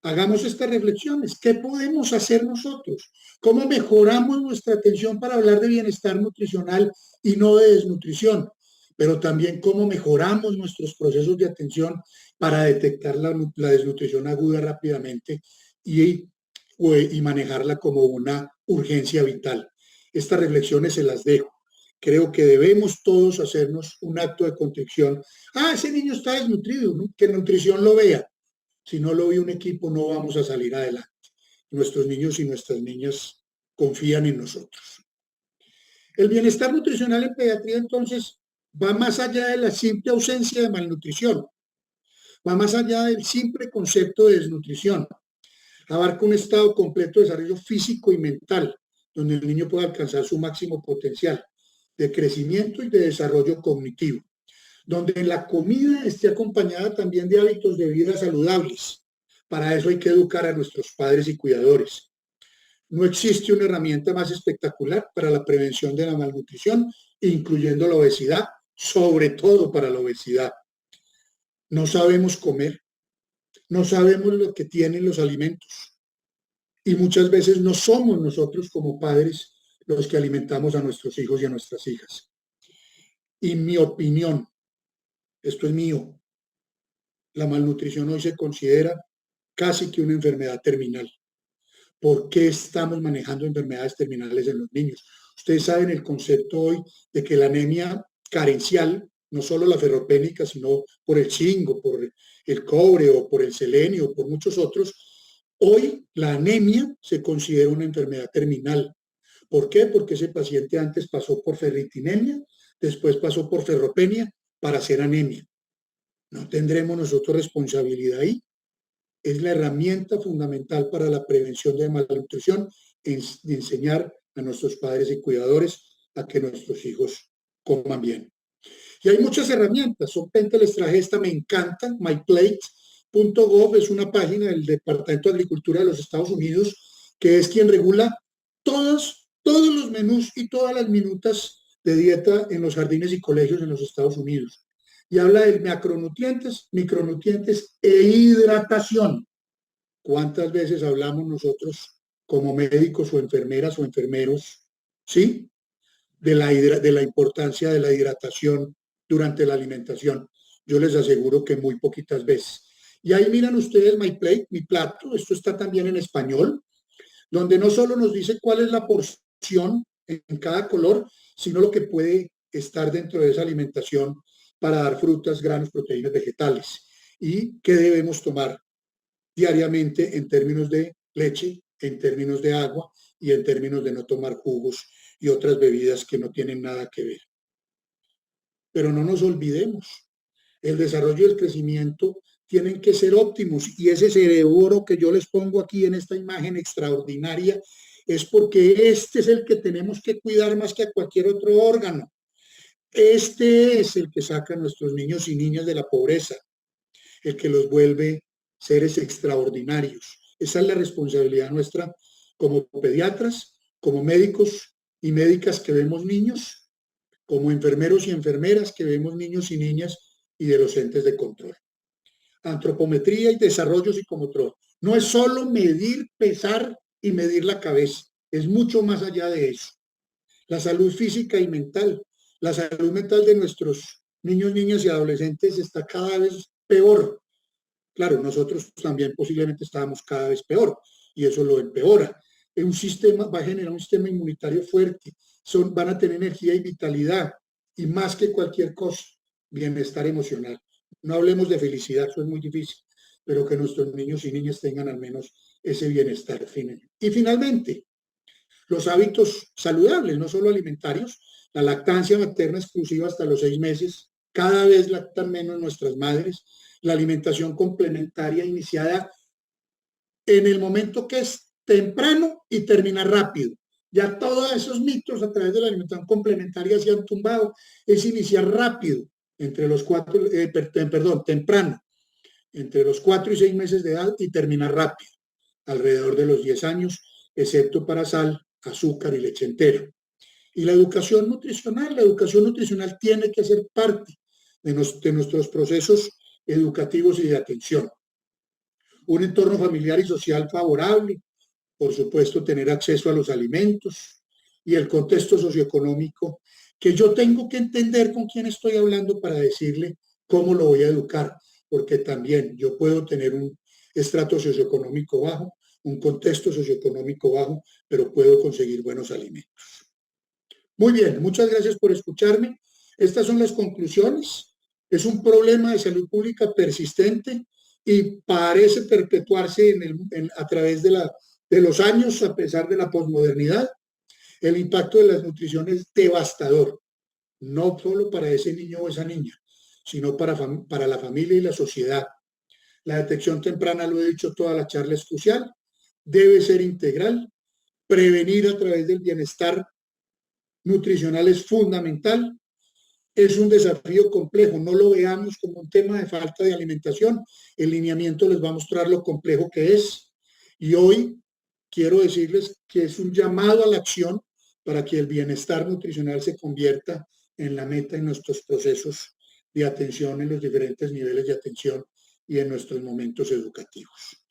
Hagamos estas reflexiones. ¿Qué podemos hacer nosotros? ¿Cómo mejoramos nuestra atención para hablar de bienestar nutricional y no de desnutrición? Pero también cómo mejoramos nuestros procesos de atención para detectar la desnutrición aguda rápidamente y manejarla como una urgencia vital. Estas reflexiones se las dejo. Creo que debemos todos hacernos un acto de contrición. Ese niño está desnutrido, ¿no? Que nutrición lo vea. Si no lo ve un equipo, no vamos a salir adelante. Nuestros niños y nuestras niñas confían en nosotros. El bienestar nutricional en pediatría, entonces, va más allá de la simple ausencia de malnutrición, va más allá del simple concepto de desnutrición. Abarca un estado completo de desarrollo físico y mental, donde el niño pueda alcanzar su máximo potencial de crecimiento y de desarrollo cognitivo, donde la comida esté acompañada también de hábitos de vida saludables. Para eso hay que educar a nuestros padres y cuidadores. No existe una herramienta más espectacular para la prevención de la malnutrición, incluyendo la obesidad, sobre todo para la obesidad. No sabemos comer, no sabemos lo que tienen los alimentos y muchas veces no somos nosotros como padres los que alimentamos a nuestros hijos y a nuestras hijas. Y mi opinión, esto es mío, la malnutrición hoy se considera casi que una enfermedad terminal. ¿Por qué estamos manejando enfermedades terminales en los niños? Ustedes saben el concepto hoy de que la anemia carencial, no solo la ferropénica, sino por el zinc, por el cobre o por el selenio o por muchos otros, Hoy la anemia se considera una enfermedad terminal. ¿Por qué? Porque ese paciente antes pasó por ferritinemia, después pasó por ferropenia para hacer anemia. No tendremos nosotros responsabilidad ahí. Es la herramienta fundamental para la prevención de malnutrición, de enseñar a nuestros padres y cuidadores a que nuestros hijos coman bien. Y hay muchas herramientas. Solamente les traje esta, me encanta, myplate.gov, es una página del Departamento de Agricultura de los Estados Unidos, que es quien regula todos los menús y todas las minutas de dieta en los jardines y colegios en los Estados Unidos. Y habla de macronutrientes, micronutrientes e hidratación. ¿Cuántas veces hablamos nosotros como médicos o enfermeros, ¿sí? De la importancia de la hidratación durante la alimentación. Yo les aseguro que muy poquitas veces. Y ahí miran ustedes My Plate, mi plato, esto está también en español, donde no solo nos dice cuál es la porción en cada color, sino lo que puede estar dentro de esa alimentación para dar frutas, granos, proteínas vegetales y qué debemos tomar diariamente en términos de leche, en términos de agua y en términos de no tomar jugos y otras bebidas que no tienen nada que ver. Pero no nos olvidemos, el desarrollo y el crecimiento tienen que ser óptimos y ese cerebro que yo les pongo aquí en esta imagen extraordinaria es porque este es el que tenemos que cuidar más que a cualquier otro órgano. Este es el que saca a nuestros niños y niñas de la pobreza, el que los vuelve seres extraordinarios. Esa es la responsabilidad nuestra como pediatras, como médicos y médicas que vemos niños, como enfermeros y enfermeras que vemos niños y niñas y de los entes de control. Antropometría y desarrollo psicomotor. No es solo medir, pesar y medir la cabeza, es mucho más allá de eso. La salud física y mental, la salud mental de nuestros niños, niñas y adolescentes está cada vez peor. Claro, nosotros también posiblemente estábamos cada vez peor y eso lo empeora. Un sistema va a generar un sistema inmunitario fuerte, van a tener energía y vitalidad y más que cualquier cosa, bienestar emocional. No hablemos de felicidad, eso es muy difícil, pero que nuestros niños y niñas tengan al menos ese bienestar final. Y finalmente, los hábitos saludables, no solo alimentarios, la lactancia materna exclusiva hasta los 6 meses, cada vez lactan menos nuestras madres, la alimentación complementaria iniciada en el momento que es temprano y termina rápido. Ya todos esos mitos a través de la alimentación complementaria se han tumbado, es iniciar rápido, temprano, entre los 4 y 6 meses de edad y terminar rápido, alrededor de los 10 años, excepto para sal, azúcar y leche entera. Y la educación nutricional tiene que ser parte de nuestros procesos educativos y de atención. Un entorno familiar y social favorable, por supuesto, tener acceso a los alimentos y el contexto socioeconómico que yo tengo que entender con quién estoy hablando para decirle cómo lo voy a educar, porque también yo puedo tener un estrato socioeconómico bajo, un contexto socioeconómico bajo, pero puedo conseguir buenos alimentos. Muy bien, muchas gracias por escucharme. Estas son las conclusiones. Es un problema de salud pública persistente y parece perpetuarse a través de los años, a pesar de la posmodernidad. El impacto de la nutrición es devastador, no solo para ese niño o esa niña, sino para la familia y la sociedad. La detección temprana, lo he dicho toda la charla, es crucial, debe ser integral, prevenir a través del bienestar nutricional es fundamental. Es un desafío complejo, no lo veamos como un tema de falta de alimentación. El lineamiento les va a mostrar lo complejo que es. Y hoy quiero decirles que es un llamado a la acción para que el bienestar nutricional se convierta en la meta en nuestros procesos de atención, en los diferentes niveles de atención y en nuestros momentos educativos.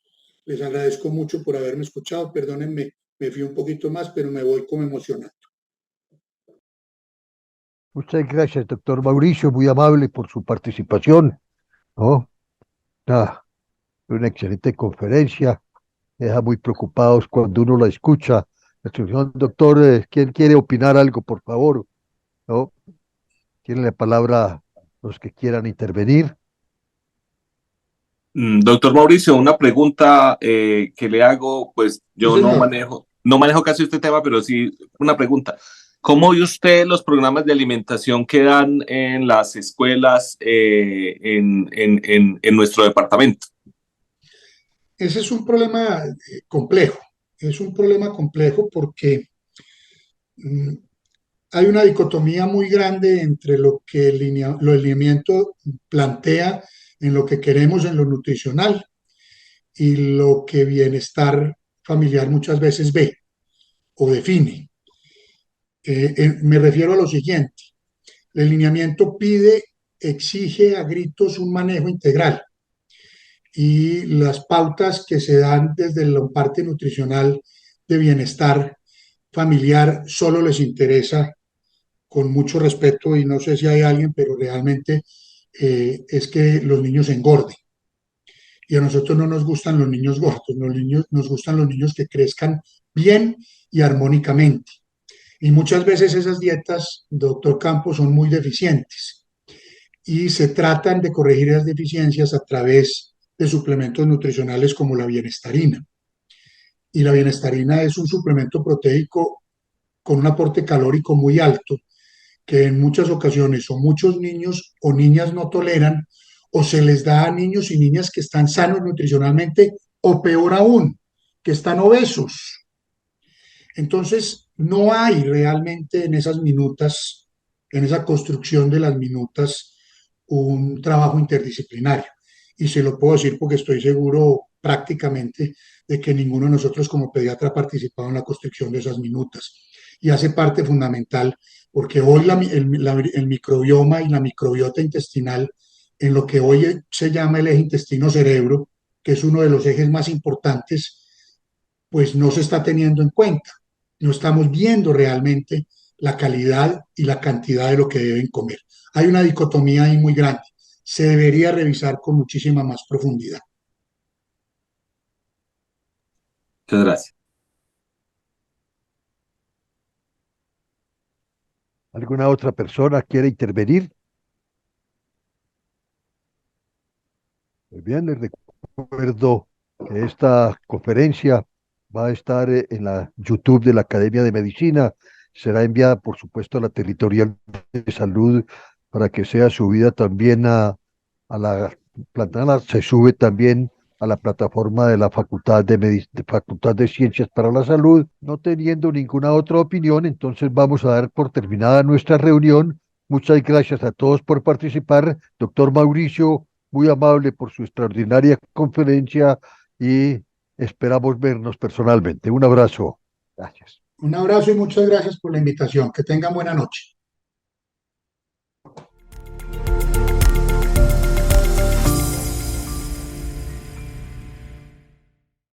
Les agradezco mucho por haberme escuchado. Perdónenme, me fui un poquito más, pero me voy como emocionado. Muchas gracias, doctor Mauricio, muy amable por su participación, ¿no? Una excelente conferencia, deja muy preocupados cuando uno la escucha. Doctor, ¿quién quiere opinar algo, por favor? ¿No? Tienen la palabra los que quieran intervenir. Doctor Mauricio, una pregunta que le hago, pues yo Sí, no señor. manejo casi este tema, pero sí una pregunta. ¿Cómo ve usted los programas de alimentación que dan en las escuelas en nuestro departamento? Ese es un problema complejo. Es un problema complejo porque mm, hay una dicotomía muy grande entre lo que lo el lineamiento plantea en lo que queremos en lo nutricional y lo que bienestar familiar muchas veces ve o define. Me refiero a lo siguiente. El lineamiento pide, exige a gritos un manejo integral y las pautas que se dan desde la parte nutricional de bienestar familiar solo les interesa, con mucho respeto, y no sé si hay alguien, pero realmente es que los niños engorden. Y a nosotros no nos gustan los niños gordos, los niños, nos gustan los niños que crezcan bien y armónicamente. Y muchas veces esas dietas, doctor Campos, son muy deficientes y se tratan de corregir esas deficiencias a través de suplementos nutricionales como la bienestarina. Y la bienestarina es un suplemento proteico con un aporte calórico muy alto que en muchas ocasiones o muchos niños o niñas no toleran o se les da a niños y niñas que están sanos nutricionalmente o peor aún, que están obesos. Entonces, no hay realmente en esas minutas, en esa construcción de las minutas, un trabajo interdisciplinario. Y se lo puedo decir porque estoy seguro prácticamente de que ninguno de nosotros como pediatra ha participado en la construcción de esas minutas. Y hace parte fundamental porque hoy el microbioma y la microbiota intestinal, en lo que hoy se llama el eje intestino-cerebro, que es uno de los ejes más importantes, pues no se está teniendo en cuenta. No estamos viendo realmente la calidad y la cantidad de lo que deben comer. Hay una dicotomía ahí muy grande. Se debería revisar con muchísima más profundidad. Muchas gracias. ¿Alguna otra persona quiere intervenir? Muy bien, les recuerdo que esta conferencia va a estar en la YouTube de la Academia de Medicina. Será enviada, por supuesto, a la Territorial de Salud para que sea subida también a la plataforma. Se sube también a la plataforma de la Facultad de Ciencias para la Salud. No teniendo ninguna otra opinión, entonces vamos a dar por terminada nuestra reunión. Muchas gracias a todos por participar. Doctor Mauricio, muy amable por su extraordinaria conferencia y esperamos vernos personalmente. Un abrazo. Gracias. Un abrazo y muchas gracias por la invitación. Que tengan buena noche.